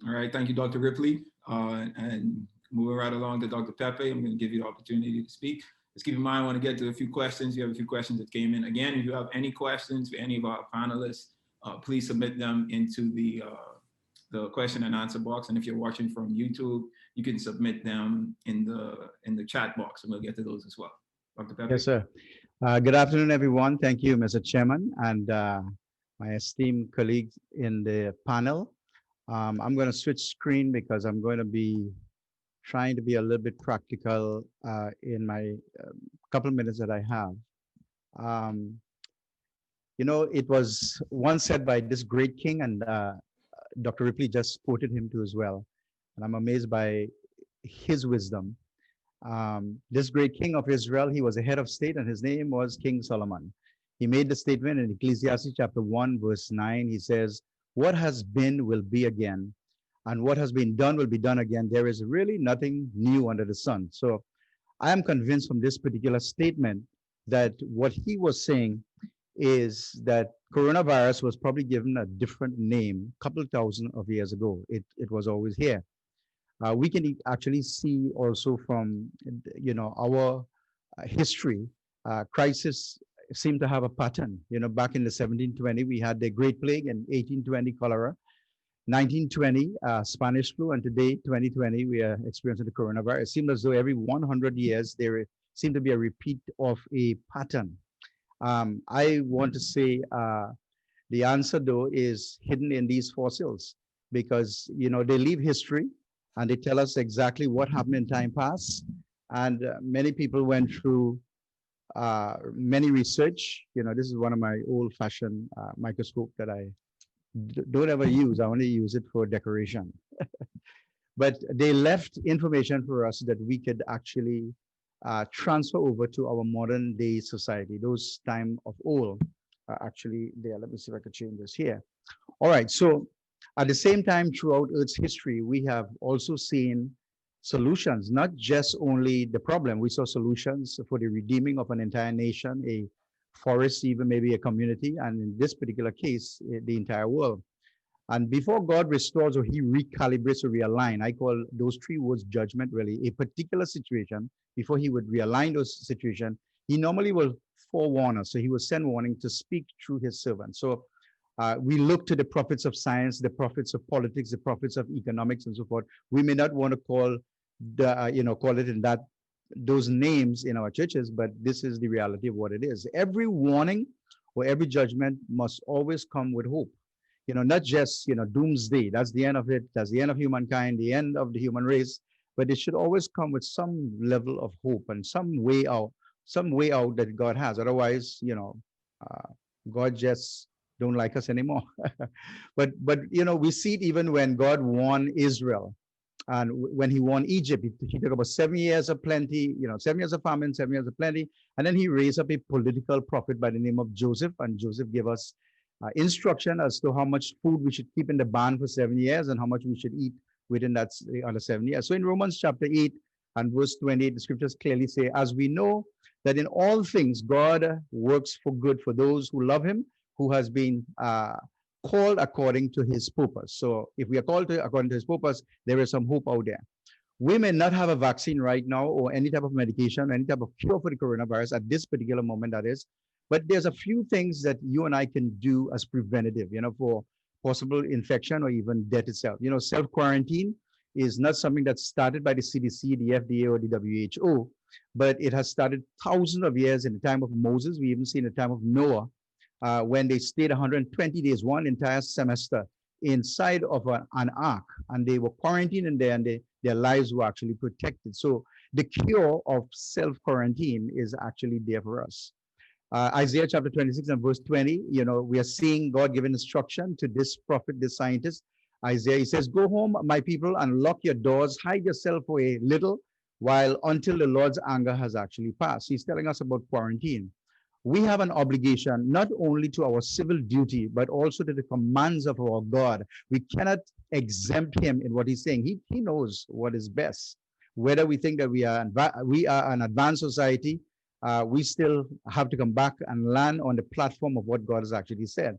All right, thank you, Dr. Ripley. And moving right along to Dr. Pepe, I'm going to give you the opportunity to speak. Just keep in mind, I want to get to a few questions. You have a few questions that came in. Again, if you have any questions for any of our panelists, please submit them into the question and answer box. And if you're watching from YouTube, you can submit them in the chat box, and we'll get to those as well. Dr. Pepe. Yes, sir. Good afternoon, everyone. Thank you, Mr. Chairman, and my esteemed colleagues in the panel. I'm going to switch screen because I'm going to be trying to be a little bit practical in my couple of minutes that I have. You know, it was once said by this great king, and Dr. Ripley just quoted him too as well. And I'm amazed by his wisdom. This great king of Israel, he was a head of state, and his name was King Solomon. He made the statement in Ecclesiastes chapter 1, verse 9. He says, what has been will be again, and what has been done will be done again. There is really nothing new under the sun. So I am convinced from this particular statement that what he was saying is that coronavirus was probably given a different name a couple of thousand of years ago. It was always here. We can actually see also from, you know, our history, crisis seem to have a pattern. You know, back in the 1720, we had the Great Plague, and 1820 cholera, 1920 Spanish flu, and today 2020 we are experiencing the coronavirus. It seems as though every 100 years there seems to be a repeat of a pattern. I want to say the answer though is hidden in these fossils, because you know they leave history and they tell us exactly what happened in time past. And many people went through many research. You know, this is one of my old-fashioned microscope that I don't ever use. I only use it for decoration. But they left information for us that we could actually transfer over to our modern day society. Those time of old are actually there. Let me see if I could change this here. All right, so at the same time, throughout Earth's history, we have also seen solutions, not just only the problem. We saw solutions for the redeeming of an entire nation, a forest, even maybe a community, and in this particular case, the entire world. And before God restores or he recalibrates or realign, I call those three words judgment, really, a particular situation, before he would realign those situations, he normally will forewarn us. So he will send warning to speak through his servant. So we look to the prophets of science, the prophets of politics, the prophets of economics, and so forth. We may not want to call call it in those names in our churches, but this is the reality of what it is. Every warning or every judgment must always come with hope. You know, not just, doomsday. That's the end of it. That's the end of humankind, the end of the human race. But it should always come with some level of hope and some way out that God has. Otherwise, God just don't like us anymore. but we see it even when God warned Israel, and when he warned Egypt, he took about 7 years of plenty, 7 years of famine, 7 years of plenty, and then he raised up a political prophet by the name of Joseph, and Joseph gave us instruction as to how much food we should keep in the barn for 7 years and how much we should eat within that other 7 years. So in Romans chapter 8 and verse 28, the scriptures clearly say, as we know that in all things God works for good for those who love him, who has been called according to his purpose. So if we are called according to his purpose, there is some hope out there. We may not have a vaccine right now or any type of medication, any type of cure for the coronavirus at this particular moment, that is. But there's a few things that you and I can do as preventative, for possible infection or even death itself. Self-quarantine is not something that's started by the CDC, the FDA, or the WHO, but it has started thousands of years in the time of Moses. We even see in the time of Noah, when they stayed 120 days, one entire semester, inside of an ark, and they were quarantined in there, and their lives were actually protected. So the cure of self-quarantine is actually there for us. Isaiah chapter 26 and verse 20, we are seeing God giving instruction to this prophet, this scientist. Isaiah, he says, go home, my people, and lock your doors, hide yourself for a little while until the Lord's anger has actually passed. He's telling us about quarantine. We have an obligation not only to our civil duty, but also to the commands of our God. We cannot exempt him in what he's saying. He knows what is best. Whether we think that we are an advanced society, we still have to come back and land on the platform of what God has actually said.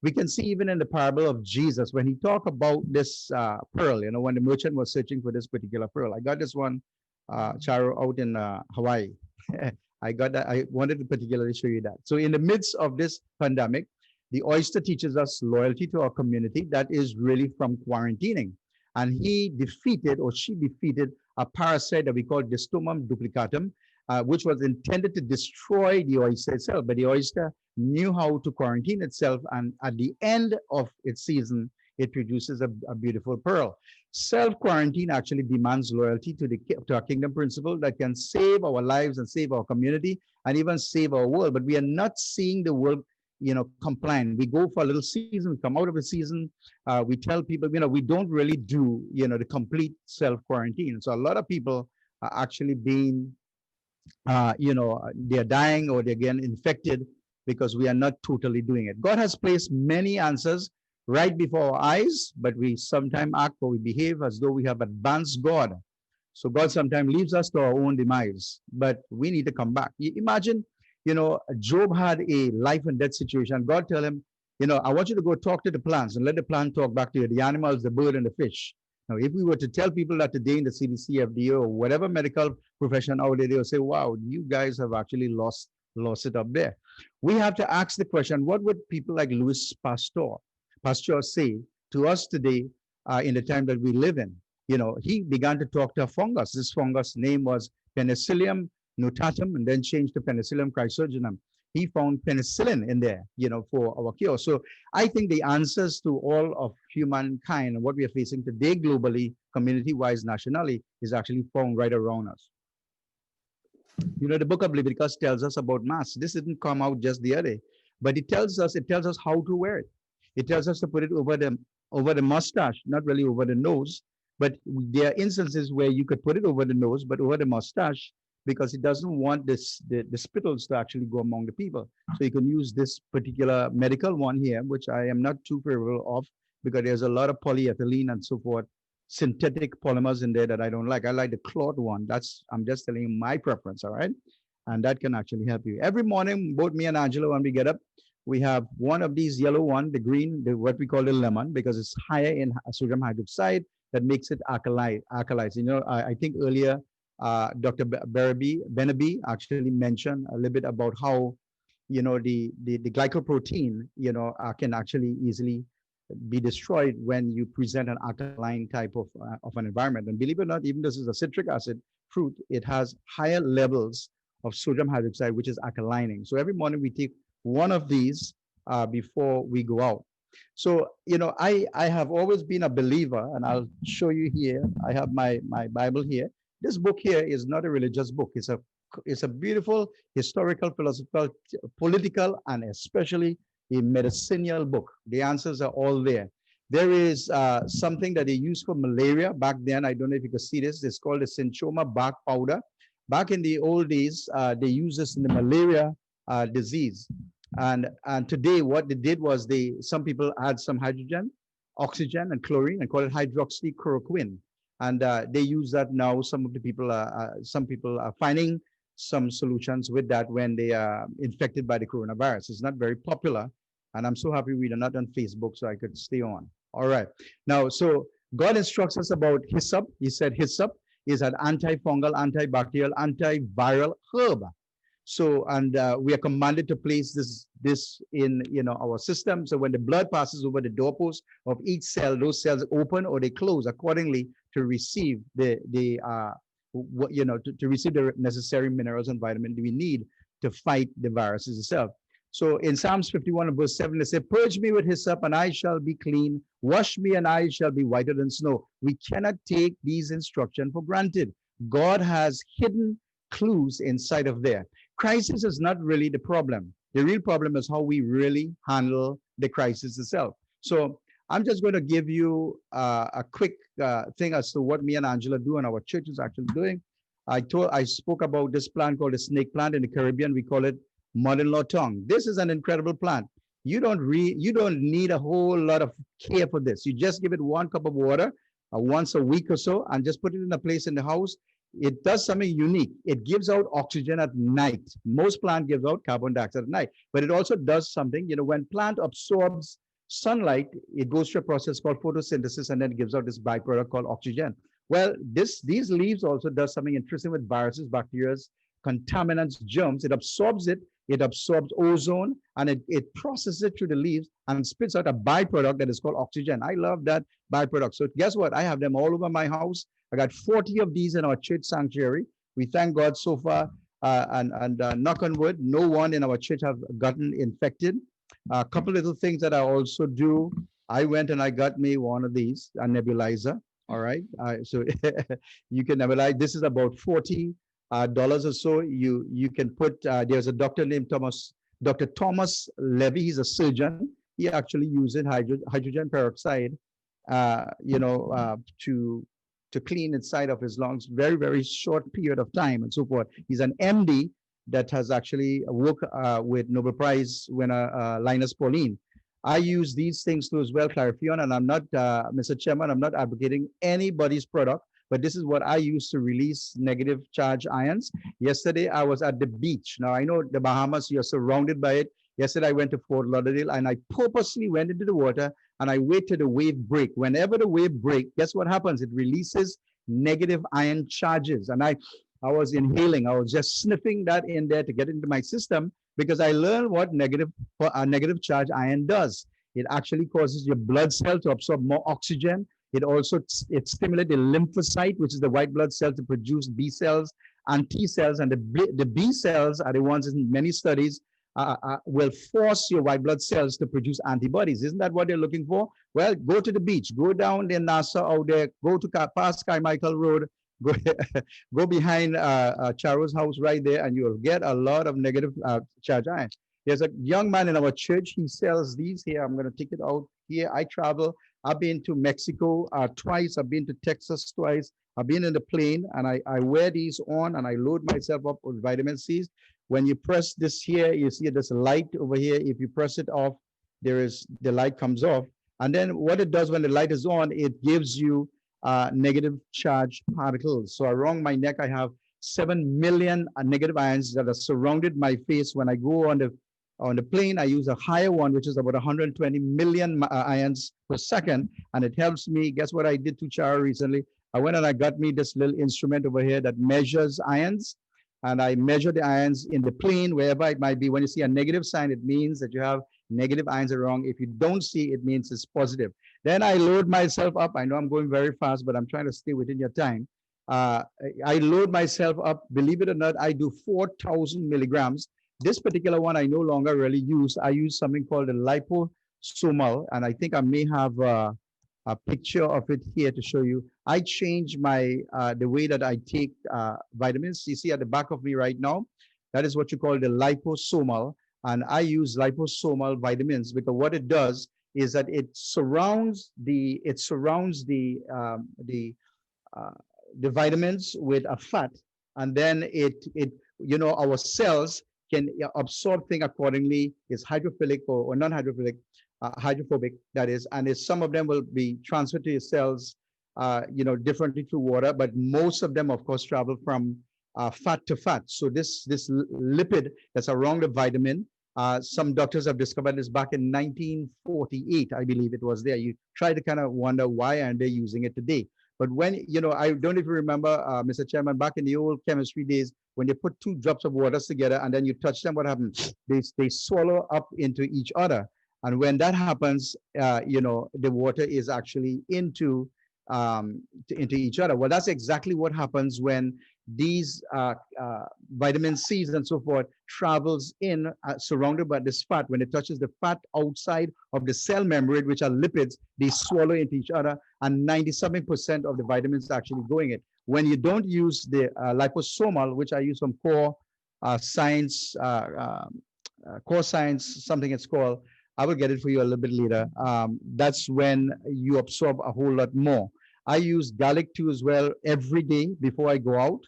We can see even in the parable of Jesus, when he talked about this pearl, when the merchant was searching for this particular pearl. I got this one, Charo, out in Hawaii. I got that. I wanted to particularly show you that. So in the midst of this pandemic, the oyster teaches us loyalty to our community. That is really from quarantining. And he defeated, or she defeated, a parasite that we call Distomum duplicatum, which was intended to destroy the oyster itself. But the oyster knew how to quarantine itself, and at the end of its season, it produces a beautiful pearl. Self-quarantine actually demands loyalty to our kingdom principle that can save our lives and save our community and even save our world. But we are not seeing the world, compliant. We go for a little season, come out of the season. We tell people, we don't really do, the complete self-quarantine. So a lot of people are actually being, they're dying or they're getting infected because we are not totally doing it. God has placed many answers right before our eyes, but we sometimes act or we behave as though we have advanced God. So God sometimes leaves us to our own demise, but we need to come back. Imagine, Job had a life and death situation. God tell him, I want you to go talk to the plants and let the plant talk back to you, the animals, the bird, and the fish. Now, if we were to tell people that today in the CDC, FDA, or whatever medical profession out there, they'll say, wow, you guys have actually lost it up there. We have to ask the question, what would people like Louis Pasteur say to us today in the time that we live in? He began to talk to a fungus. This fungus name was Penicillium notatum, and then changed to Penicillium chrysogenum. He found penicillin in there, for our cure. So I think the answers to all of humankind and what we are facing today globally, community-wise, nationally, is actually found right around us. The book of Leviticus tells us about masks. This didn't come out just the other day, but it tells us how to wear it. It tells us to put it over the mustache, not really over the nose, but there are instances where you could put it over the nose, but over the mustache, because it doesn't want the spittles to actually go among the people. So you can use this particular medical one here, which I am not too favorable of, because there's a lot of polyethylene and so forth, synthetic polymers in there that I don't like. I like the cloth one. I'm just telling you my preference, all right? And that can actually help you. Every morning, both me and Angela, when we get up, we have one of these yellow one, the green, what we call the lemon, because it's higher in sodium hydroxide that makes it alkaline. I think earlier, Dr. Beneby actually mentioned a little bit about how, the glycoprotein, can actually easily be destroyed when you present an alkaline type of an environment. And believe it or not, even this is a citric acid fruit, it has higher levels of sodium hydroxide, which is alkalining. So every morning we take one of these before we go out. So, I have always been a believer, and I'll show you here. I have my Bible here. This book here is not a religious book. It's a beautiful historical, philosophical, political, and especially a medicinal book. The answers are all there. There is something that they used for malaria back then. I don't know if you can see this. It's called the Sinchoma bark powder. Back in the old days, they used this in the malaria disease. And today, what they did was some people add some hydrogen, oxygen, and chlorine and call it hydroxychloroquine. And they use that now. Some people are finding some solutions with that when they are infected by the coronavirus. It's not very popular. And I'm so happy we are not on Facebook, so I could stay on. All right. Now, so God instructs us about hyssop. He said hyssop is an antifungal, antibacterial, antiviral herb. So, and we are commanded to place this in our system. So when the blood passes over the doorpost of each cell, those cells open or they close accordingly to receive to receive the necessary minerals and vitamins we need to fight the viruses itself. So in Psalms 51 and verse 7, they say, purge me with hyssop and I shall be clean. Wash me and I shall be whiter than snow. We cannot take these instructions for granted. God has hidden clues inside of there. Crisis is not really the problem. The real problem is how we really handle the crisis itself. So I'm just going to give you a quick thing as to what me and Angela do and our church is actually doing. I spoke about this plant called the snake plant in the Caribbean. We call it mother-in-law tongue. This is an incredible plant. You don't need a whole lot of care for this. You just give it 1 cup of water once a week or so and just put it in a place in the house. It does something unique. It gives out oxygen at night. Most plant gives out carbon dioxide at night, but it also does something, when plant absorbs sunlight, it goes through a process called photosynthesis and then it gives out this byproduct called oxygen. Well, these leaves also does something interesting with viruses, bacteria, contaminants, germs. It absorbs ozone and it processes it through the leaves and spits out a byproduct that is called oxygen. I love that byproduct. So guess what? I have them all over my house. I got 40 of these in our church sanctuary. We thank God so far, and knock on wood, no one in our church have gotten infected. A couple little things that I also do. I went and I got me one of these, a nebulizer. All right. So you can nebulize. This is about $40 or so. You can put, there's a doctor named Dr. Thomas Levy. He's a surgeon. He actually uses hydrogen peroxide, to clean inside of his lungs, very, very short period of time and so forth. He's an MD that has actually worked with Nobel Prize winner Linus Pauling. I use these things too as well, Clarifion, and I'm not, Mr. Chairman, I'm not advocating anybody's product, but this is what I use to release negative charge ions. Yesterday, I was at the beach. Now, I know the Bahamas, you're surrounded by it. Yesterday, I went to Fort Lauderdale and I purposely went into the water and I wait till the wave break. Whenever the wave break, guess what happens? It releases negative ion charges. And I was inhaling, I was just sniffing that in there to get into my system because I learned what negative charge ion does. It actually causes your blood cell to absorb more oxygen. It also stimulates the lymphocyte, which is the white blood cell, to produce B cells and T cells. And the B cells are the ones in many studies will force your white blood cells to produce antibodies. Isn't that what they're looking for? Well, go to the beach, go down there, NASA out there, go to past Carmichael Road, go behind Charo's house right there, and you'll get a lot of negative charge ions. There's a young man in our church, he sells these here. I'm going to take it out here. I travel. I've been to Mexico twice. I've been to Texas twice. I've been in the plane, and I wear these on, and I load myself up with vitamin C's. When you press this here, you see this light over here. If you press it off, the light comes off. And then what it does when the light is on, it gives you negative charge particles. So around my neck, I have 7 million negative ions that are surrounded my face. When I go on the plane, I use a higher one, which is about 120 million ions per second. And it helps me. Guess what I did to Chara recently? I went and I got me this little instrument over here that measures ions. And I measure the ions in the plane, wherever it might be. When you see a negative sign, it means that you have negative ions around. If you don't see, it means it's positive. Then I load myself up. I know I'm going very fast, but I'm trying to stay within your time. I load myself up. Believe it or not, I do 4,000 milligrams. This particular one I no longer really use. I use something called the Liposomal, and I think I may have a picture of it here to show you. I changed the way that I take vitamins. You see at the back of me right now, that is what you call the liposomal. And I use liposomal vitamins because what it does is that it surrounds the vitamins with a fat, and then our cells can absorb things accordingly. It's hydrophilic or non-hydrophilic. Hydrophobic, that is, and some of them will be transferred to your cells, differently through water, but most of them, of course, travel from fat to fat. So this lipid that's around the vitamin, some doctors have discovered this back in 1948, I believe it was there. You try to kind of wonder why aren't they using it today? But when, I don't even remember, Mr. Chairman, back in the old chemistry days, when they put 2 drops of water together and then you touch them, what happens? They swallow up into each other. And when that happens, the water is actually into each other. Well, that's exactly what happens when these vitamin C's and so forth travels in surrounded by this fat. When it touches the fat outside of the cell membrane, which are lipids, they swallow into each other, and 97% of the vitamins actually going in. When you don't use the liposomal, which I use from Core Science, Core Science, something it's called, I will get it for you a little bit later. That's when you absorb a whole lot more. I use garlic too as well every day before I go out.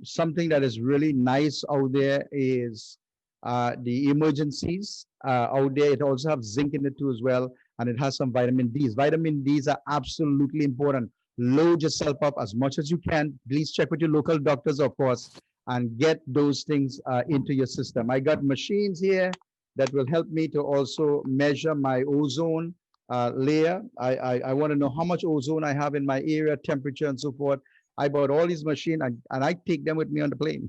Something that is really nice out there is the emergencies out there. It also has zinc in it too as well, and it has some vitamin D's. Vitamin D's are absolutely important. Load yourself up as much as you can. Please check with your local doctors, of course, and get those things into your system. I got machines here that will help me to also measure my ozone layer. I want to know how much ozone I have in my area, temperature, and so forth. I bought all these machines, and I take them with me on the plane.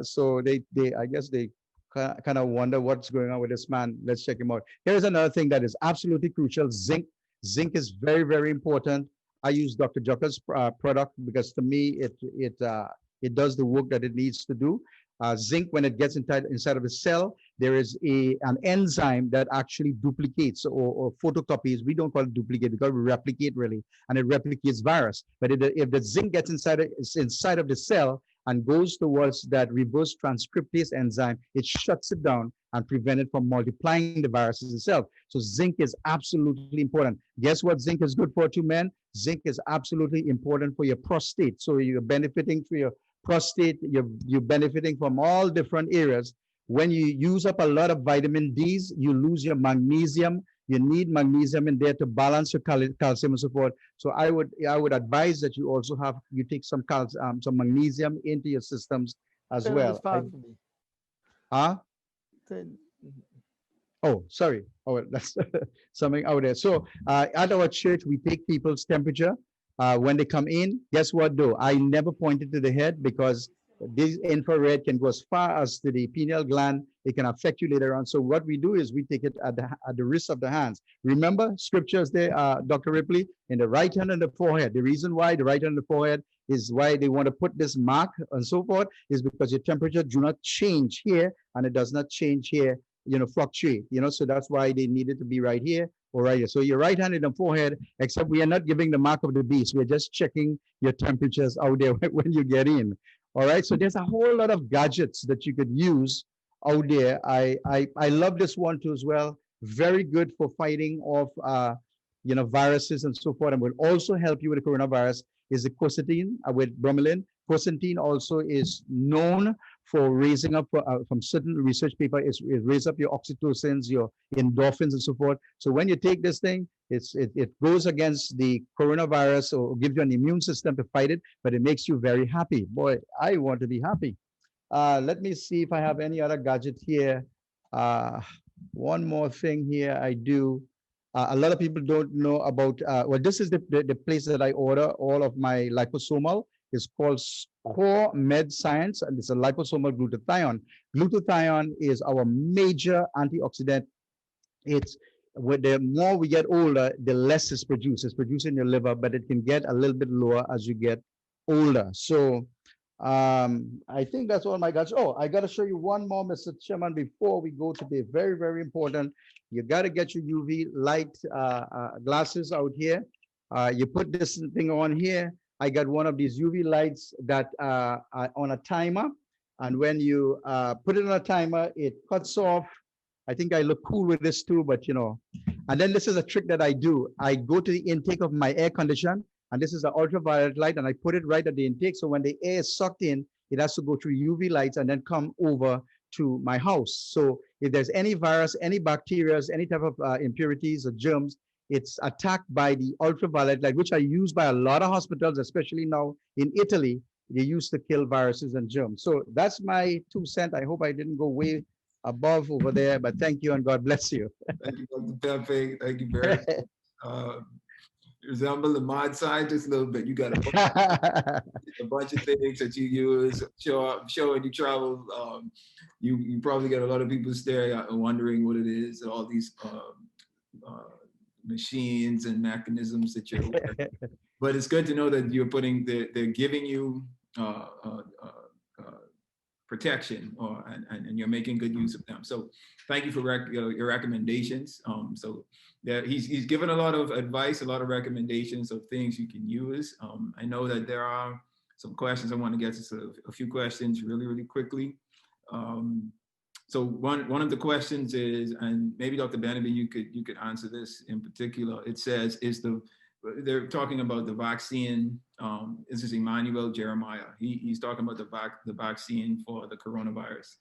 So I guess they kind of wonder what's going on with this man. Let's check him out. Here's another thing that is absolutely crucial: zinc. Zinc is very, very important. I use Dr. Jocker's product because to me it does the work that it needs to do. Zinc, when it gets inside of the cell, there is an enzyme that actually duplicates or photocopies. We don't call it duplicate because we replicate really, and it replicates virus. But if the zinc gets inside of the cell and goes towards that reverse transcriptase enzyme, it shuts it down and prevents it from multiplying the viruses itself. So zinc is absolutely important. Guess what zinc is good for to men? Zinc is absolutely important for your prostate. So you're benefiting for your prostate, you're benefiting from all different areas. When you use up a lot of vitamin D's, you lose your magnesium. You need magnesium in there to balance your calcium and so forth. So I would advise that you also take some magnesium into your systems as well. Huh? Oh, sorry. Oh, that's something out there. So at our church, we take people's temperature. When they come in, guess what though? I never pointed to the head because this infrared can go as far as to the pineal gland. It can affect you later on. So what we do is we take it at the wrist of the hands. Remember scriptures there, Dr. Ripley, in the right hand and the forehead. The reason why the right hand and the forehead is why they want to put this mark and so forth is because your temperature do not change here and it does not change here, fluctuate, so that's why they need it to be right here or right here. So your right hand in the forehead, except we are not giving the mark of the beast. We're just checking your temperatures out there when you get in. All right. So there's a whole lot of gadgets that you could use out there. I love this one too as well. Very good for fighting off, viruses and so forth, and will also help you with the coronavirus is the quercetin with bromelain. Quercetin also is known for raising up from certain research paper, it raise up your oxytocins, your endorphins and so forth. So when you take this thing, it goes against the coronavirus or gives you an immune system to fight it, but it makes you very happy. Boy, I want to be happy. Let me see if I have any other gadget here. One more thing here I do. A lot of people don't know about, well, this is the place that I order all of my liposomal. It's called Core Med Science, and it's a liposomal glutathione. Glutathione is our major antioxidant. It's the more we get older, the less is produced. It's produced in your liver, but it can get a little bit lower as you get older. So I think that's all my guys. Oh, I got to show you one more, Mr. Chairman, before we go to the very, very important. You got to get your UV light glasses out here. You put this thing on here. I got one of these UV lights that are on a timer. And when you put it on a timer, it cuts off. I think I look cool with this too, but and then this is a trick that I do. I go to the intake of my air conditioner, and this is an ultraviolet light, and I put it right at the intake. So when the air is sucked in, it has to go through UV lights and then come over to my house. So if there's any virus, any bacteria, any type of impurities or germs, it's attacked by the ultraviolet light, which are used by a lot of hospitals, especially now in Italy. They used to kill viruses and germs. So that's my 2 cents. I hope I didn't go way above over there, but thank you and God bless you. Thank you, Dr. Pepe. Thank you very much. Resemble the mod scientist a little bit. You got a bunch of things that you use. I'm sure when you travel, you probably get a lot of people staring out and wondering what it is, and all these machines and mechanisms that you're aware of. But it's good to know that they're giving you protection, and you're making good use of them. So thank you for your recommendations. So he's given a lot of advice, a lot of recommendations of things you can use. I know that there are some questions I want to get to, a few questions really quickly. So one of the questions is, and maybe Dr. Beneby, you could answer this in particular. It says, they're talking about the vaccine. This is Emmanuel Jeremiah. He's talking about the vaccine for the coronavirus,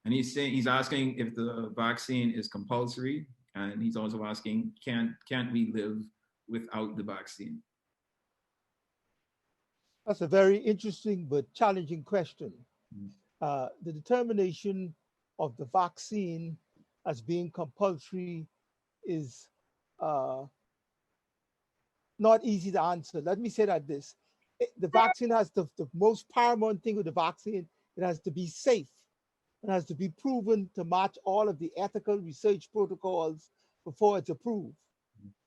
and he's asking if the vaccine is compulsory, and he's also asking, can't we live without the vaccine? That's a very interesting but challenging question. The determination of the vaccine as being compulsory is not easy to answer. Let me say that the vaccine has the most paramount thing with the vaccine, it has to be safe. It has to be proven to match all of the ethical research protocols before it's approved.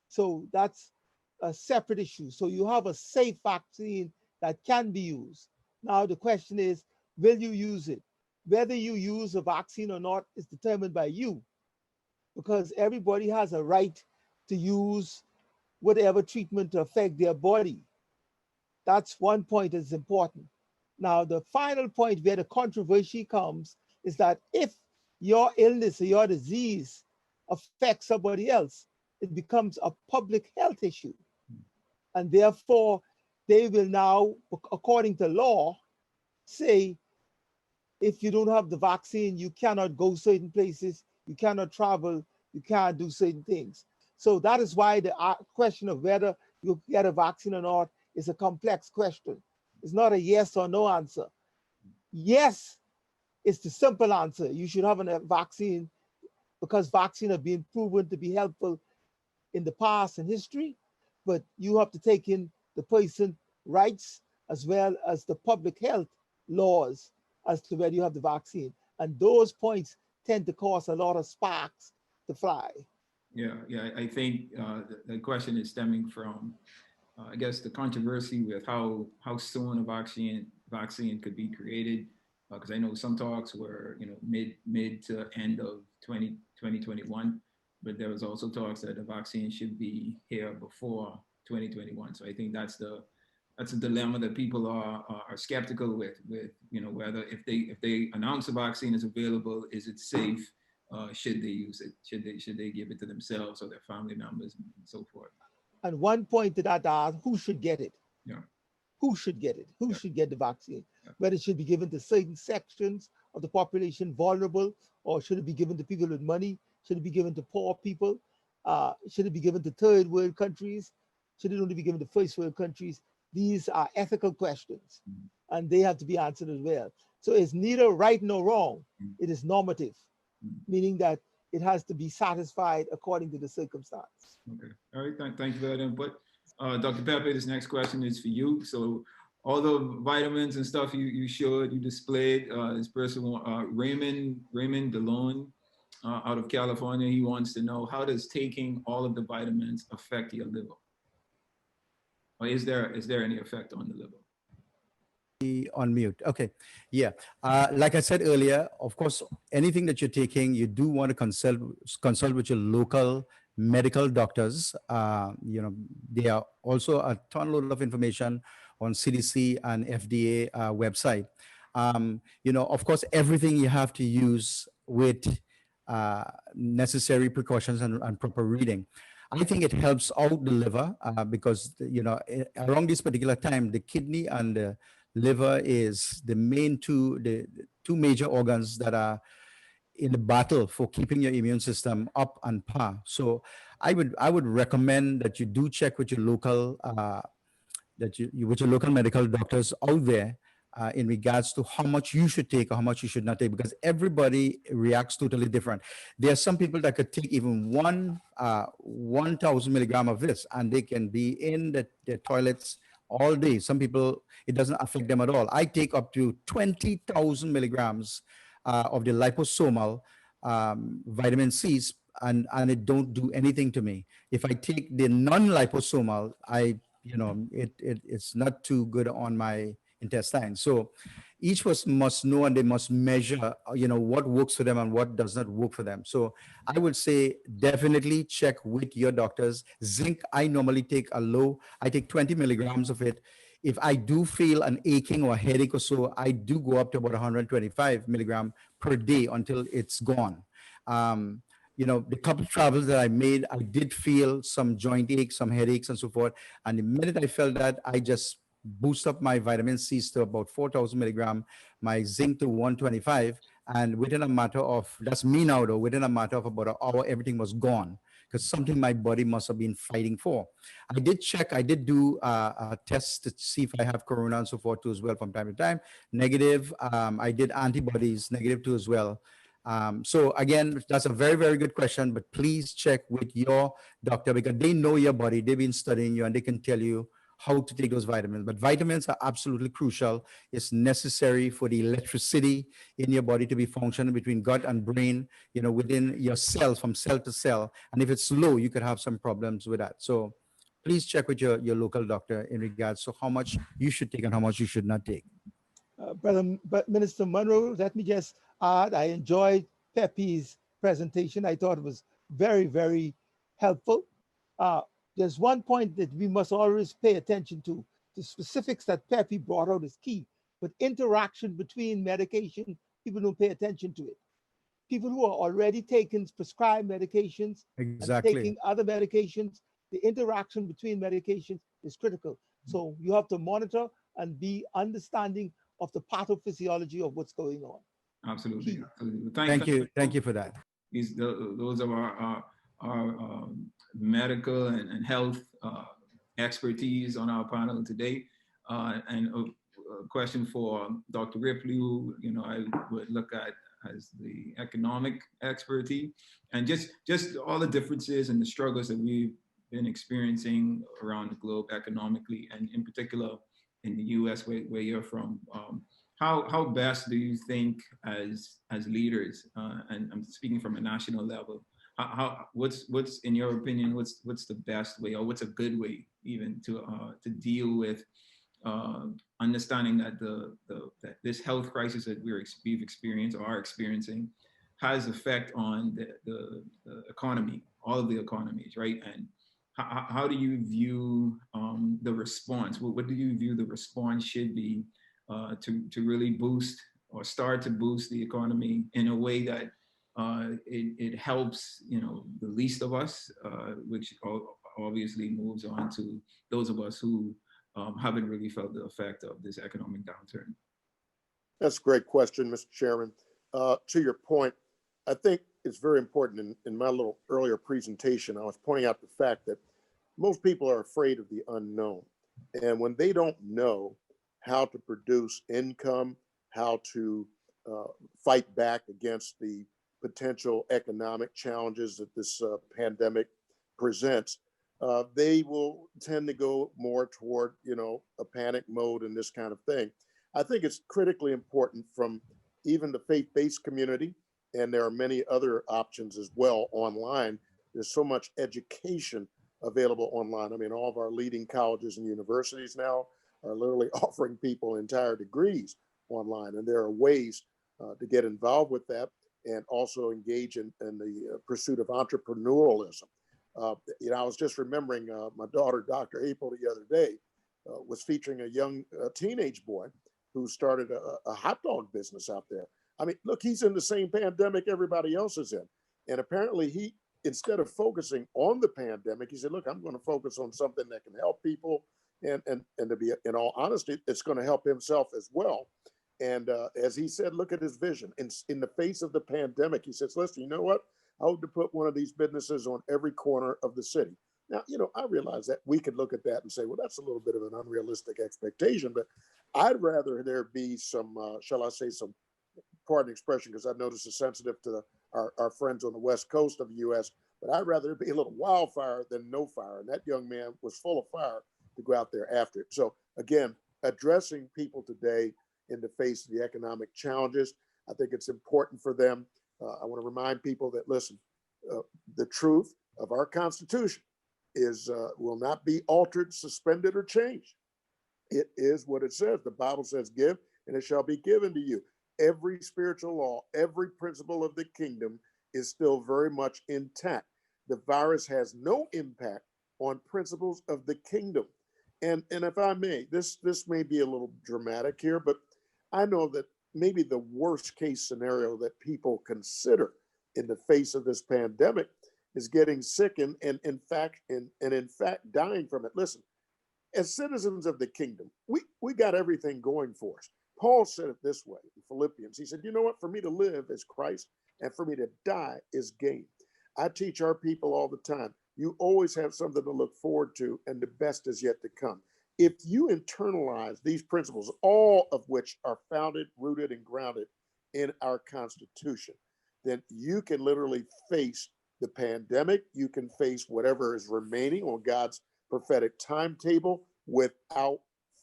So that's a separate issue. So you have a safe vaccine that can be used. Now the question is, will you use it? Whether you use a vaccine or not is determined by you, because everybody has a right to use whatever treatment to affect their body. That's one point that's important. Now, the final point where the controversy comes is that if your illness or your disease affects somebody else, it becomes a public health issue. And therefore, they will now, according to law, say, if you don't have the vaccine, you cannot go certain places, you cannot travel, you can't do certain things. So that is why the question of whether you get a vaccine or not is a complex question. It's not a yes or no answer. Yes, it's the simple answer. You should have a vaccine because vaccines have been proven to be helpful in the past and history, but you have to take in the person's rights as well as the public health laws as to whether you have the vaccine. And those points tend to cause a lot of sparks to fly. Yeah, I think the question is stemming from, I guess, the controversy with how soon a vaccine could be created. Because I know some talks were, mid to end of 2021, but there was also talks that the vaccine should be here before 2021. So I think that's a dilemma that people are skeptical with, whether if they announce a vaccine is available, is it safe? Should they use it? Should they give it to themselves or their family members and so forth? And one point to that, who should get it? Yeah. Who should get it? Who should get the vaccine? Yeah. Whether it should be given to certain sections of the population vulnerable, or should it be given to people with money? Should it be given to poor people? Should it be given to third world countries? Should it only be given to first world countries? These are ethical questions, and they have to be answered as well. So it's neither right nor wrong. It is normative, meaning that it has to be satisfied according to the circumstance. Okay. All right. Thank you for that input. Dr. Pepe, this next question is for you. So all the vitamins and stuff you displayed, this person, Raymond DeLone out of California, he wants to know, how does taking all of the vitamins affect your liver? Or is there any effect on the liver? On mute. Okay. Yeah. Like I said earlier, of course, anything that you're taking, you do want to consult with your local medical doctors. There are also a ton load of information on CDC and FDA website. Of course, everything you have to use with necessary precautions and proper reading. I think it helps out the liver because, around this particular time, the kidney and the liver is the two major organs that are in the battle for keeping your immune system up and par. So I would recommend that you do check with your local with your local medical doctors out there in regards to how much you should take or how much you should not take, because everybody reacts totally different. There are some people that could take even 1,000 milligram of this and they can be in the toilets all day. Some people, it doesn't affect them at all. I take up to 20,000 milligrams of the liposomal vitamin C's, and it don't do anything to me. If I take the non-liposomal, it's not too good on my intestine. So each person must know and they must measure, what works for them and what does not work for them. So I would say definitely check with your doctors. Zinc, I normally take I take 20 milligrams of it. If I do feel an aching or a headache or so, I do go up to about 125 milligram per day until it's gone. The couple of travels that I made, I did feel some joint aches, some headaches and so forth. And the minute I felt that, I just boost up my vitamin C's to about 4,000 milligram, my zinc to 125. And within a matter of, that's me now though, within a matter of about an hour, everything was gone because something my body must have been fighting for. I did check, I did do a test to see if I have corona and so forth too as well from time to time. Negative. I did antibodies, negative too as well. So again, that's a very, very good question, but please check with your doctor because they know your body. They've been studying you and they can tell you how to take those vitamins. But vitamins are absolutely crucial. It's necessary for the electricity in your body to be functioning between gut and brain, within your cell, from cell to cell. And if it's low, you could have some problems with that. So please check with your local doctor in regards to how much you should take and how much you should not take. But Minister Monroe, let me just add, I enjoyed Pepe's presentation. I thought it was very, very helpful. There's one point that we must always pay attention to. The specifics that Pepe brought out is key, but interaction between medication, people don't pay attention to it. People who are already taking prescribed medications Exactly. and taking other medications, the interaction between medications is critical. So you have to monitor and be understanding of the pathophysiology of what's going on. Absolutely. Absolutely. Thank you for that. Those are our medical and health expertise on our panel today. And a question for Dr. Ripley, who I would look at as the economic expertise, and just all the differences and the struggles that we've been experiencing around the globe economically, and in particular in the U.S. where you're from. How best do you think as leaders, and I'm speaking from a national level, what's in your opinion, what's the best way, or what's a good way even to deal with understanding that that this health crisis that we've experienced or are experiencing has effect on the economy, all of the economies, right? And how do you view the response? What do you view the response should be to really boost or start to boost the economy in a way that it helps the least of us, which obviously moves on to those of us who haven't really felt the effect of this economic downturn? That's a great question, Mr. Chairman. To your point, I think it's very important. In my little earlier presentation, I was pointing out the fact that most people are afraid of the unknown. And when they don't know how to produce income, how to fight back against the potential economic challenges that this pandemic presents, they will tend to go more toward, a panic mode and this kind of thing. I think it's critically important from even the faith-based community, and there are many other options as well online. There's so much education available online. I mean, all of our leading colleges and universities now are literally offering people entire degrees online, and there are ways to get involved with that and also engage in the pursuit of entrepreneurialism. I was just remembering my daughter, Dr. April, the other day was featuring a young teenage boy who started a hot dog business out there. I mean, look, he's in the same pandemic everybody else is in. And apparently he, instead of focusing on the pandemic, he said, look, I'm going to focus on something that can help people. And to be, in all honesty, it's going to help himself as well. And as he said, look at his vision. In the face of the pandemic, he says, listen, you know what? I hope to put one of these businesses on every corner of the city. Now, I realize that we could look at that and say, well, that's a little bit of an unrealistic expectation, but I'd rather there be some, shall I say, some, pardon the expression, because I notice it's sensitive to our friends on the West Coast of the U.S., but I'd rather be a little wildfire than no fire. And that young man was full of fire to go out there after it. So again, addressing people today in the face of the economic challenges, I think it's important for them. I want to remind people that, listen, the truth of our Constitution is will not be altered, suspended, or changed. It is what it says. The Bible says, give and it shall be given to you. Every spiritual law, every principle of the kingdom is still very much intact. The virus has no impact on principles of the kingdom. And if I may, this may be a little dramatic here, but I know that maybe the worst case scenario that people consider in the face of this pandemic is getting sick and in fact dying from it. Listen, as citizens of the kingdom, we got everything going for us. Paul said it this way in Philippians. He said, you know what? For me to live is Christ, and for me to die is gain. I teach our people all the time, you always have something to look forward to, and the best is yet to come. If you internalize these principles, all of which are founded, rooted, and grounded in our Constitution, then you can literally face the pandemic. You can face whatever is remaining on God's prophetic timetable without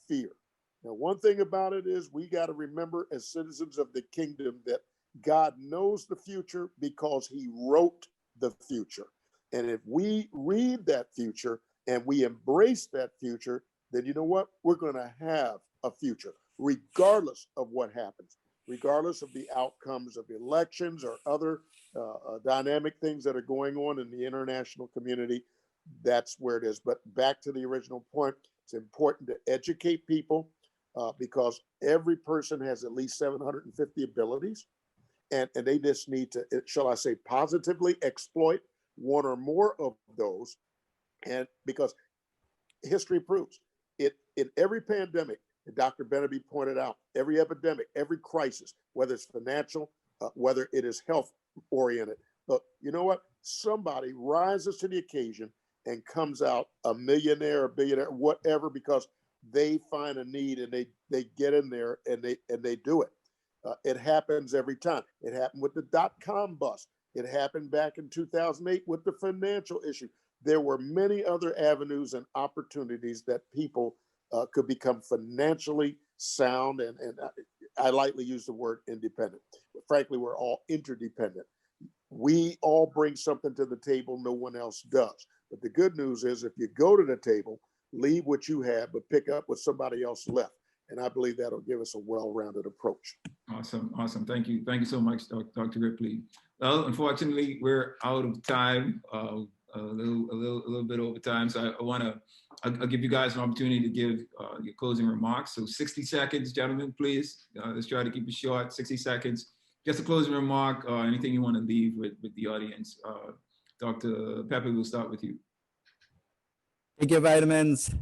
fear. Now, one thing about it is we got to remember as citizens of the kingdom that God knows the future because he wrote the future. And if we read that future and we embrace that future, then you know what? We're going to have a future, regardless of what happens, regardless of the outcomes of elections or other dynamic things that are going on in the international community. That's where it is. But back to the original point, it's important to educate people because every person has at least 750 abilities. And they just need to, shall I say, positively exploit one or more of those. And because history proves it, in every pandemic, Dr. Beneby pointed out, every epidemic, every crisis, whether it's financial, whether it is health oriented, but you know what? Somebody rises to the occasion and comes out a millionaire, a billionaire, whatever, because they find a need and they get in there and they do it. It happens every time. It happened with the .com bust. It happened back in 2008 with the financial issue. There were many other avenues and opportunities that people could become financially sound, and I lightly use the word independent. But frankly, we're all interdependent. We all bring something to the table no one else does. But the good news is if you go to the table, leave what you have, but pick up what somebody else left. And I believe that'll give us a well-rounded approach. Awesome. Thank you so much, Dr. Ripley. Well, unfortunately, we're out of time, a little bit over time. So I'll give you guys an opportunity to give your closing remarks. So 60 seconds, gentlemen, please. Let's try to keep it short, 60 seconds. Just a closing remark, anything you want to leave with the audience. Dr. Pepe, we'll start with you. Take your vitamins.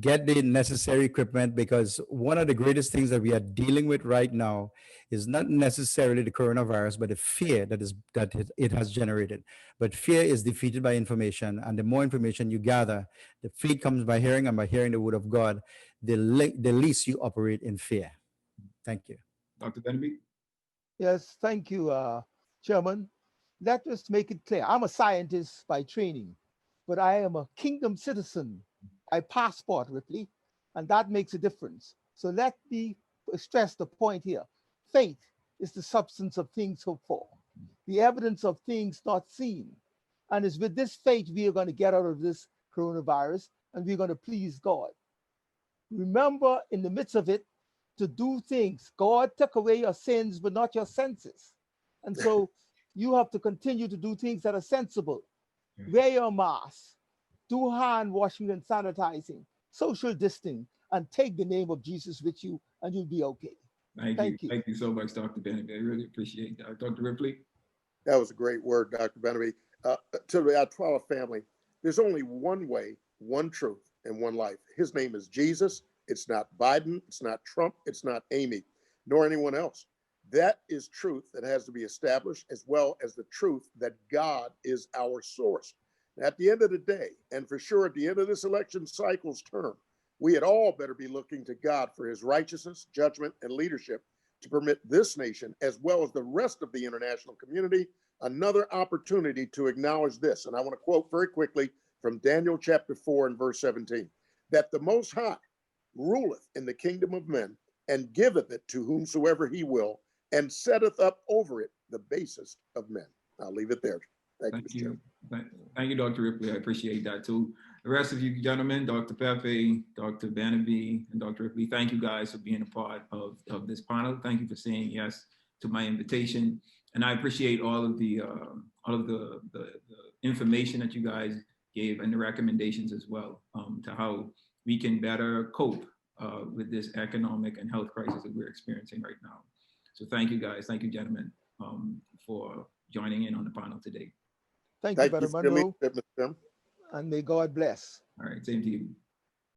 Get the necessary equipment, because one of the greatest things that we are dealing with right now is not necessarily the coronavirus, but the fear that it has generated. But fear is defeated by information, and the more information you gather, the faith comes by hearing, and by hearing the word of God, the least you operate in fear. Thank you. Dr. Beneby? Yes, thank you, Chairman. Let us make it clear. I'm a scientist by training, but I am a kingdom citizen by passport, Ripley, and that makes a difference. So let me stress the point here. Faith is the substance of things hoped for, the evidence of things not seen. And it's with this faith we are going to get out of this coronavirus, and we're going to please God. Remember, in the midst of it, to do things. God took away your sins, but not your senses. And so you have to continue to do things that are sensible. Wear your mask, do hand washing and sanitizing, social distancing, and take the name of Jesus with you, and you'll be okay. Thank you. Thank you so much, Dr. Beneby. I really appreciate that. Dr. Ripley? That was a great word, Dr. Beneby. To the ITWLA family, there's only one way, one truth, and one life. His name is Jesus. It's not Biden. It's not Trump. It's not Amy, nor anyone else. That is truth that has to be established, as well as the truth that God is our source. At the end of the day, and for sure at the end of this election cycle's term, we had all better be looking to God for his righteousness, judgment, and leadership to permit this nation, as well as the rest of the international community, another opportunity to acknowledge this. And I want to quote very quickly from Daniel chapter 4 and verse 17, that the Most High ruleth in the kingdom of men, and giveth it to whomsoever he will, and setteth up over it the basest of men. I'll leave it there. Thank you, Mr. Chairman. Thank you, Dr. Ripley. I appreciate that too. the rest of you gentlemen, Dr. Pepe, Dr. Beneby, and Dr. Ripley, thank you guys for being a part of this panel. Thank you for saying yes to my invitation. And I appreciate all of the information that you guys gave and the recommendations as well to how we can better cope with this economic and health crisis that we're experiencing right now. So thank you guys, thank you gentlemen for joining in on the panel today. Thank you, Brother Monroe, Mr. Chairman. and may God bless. All right, same to you.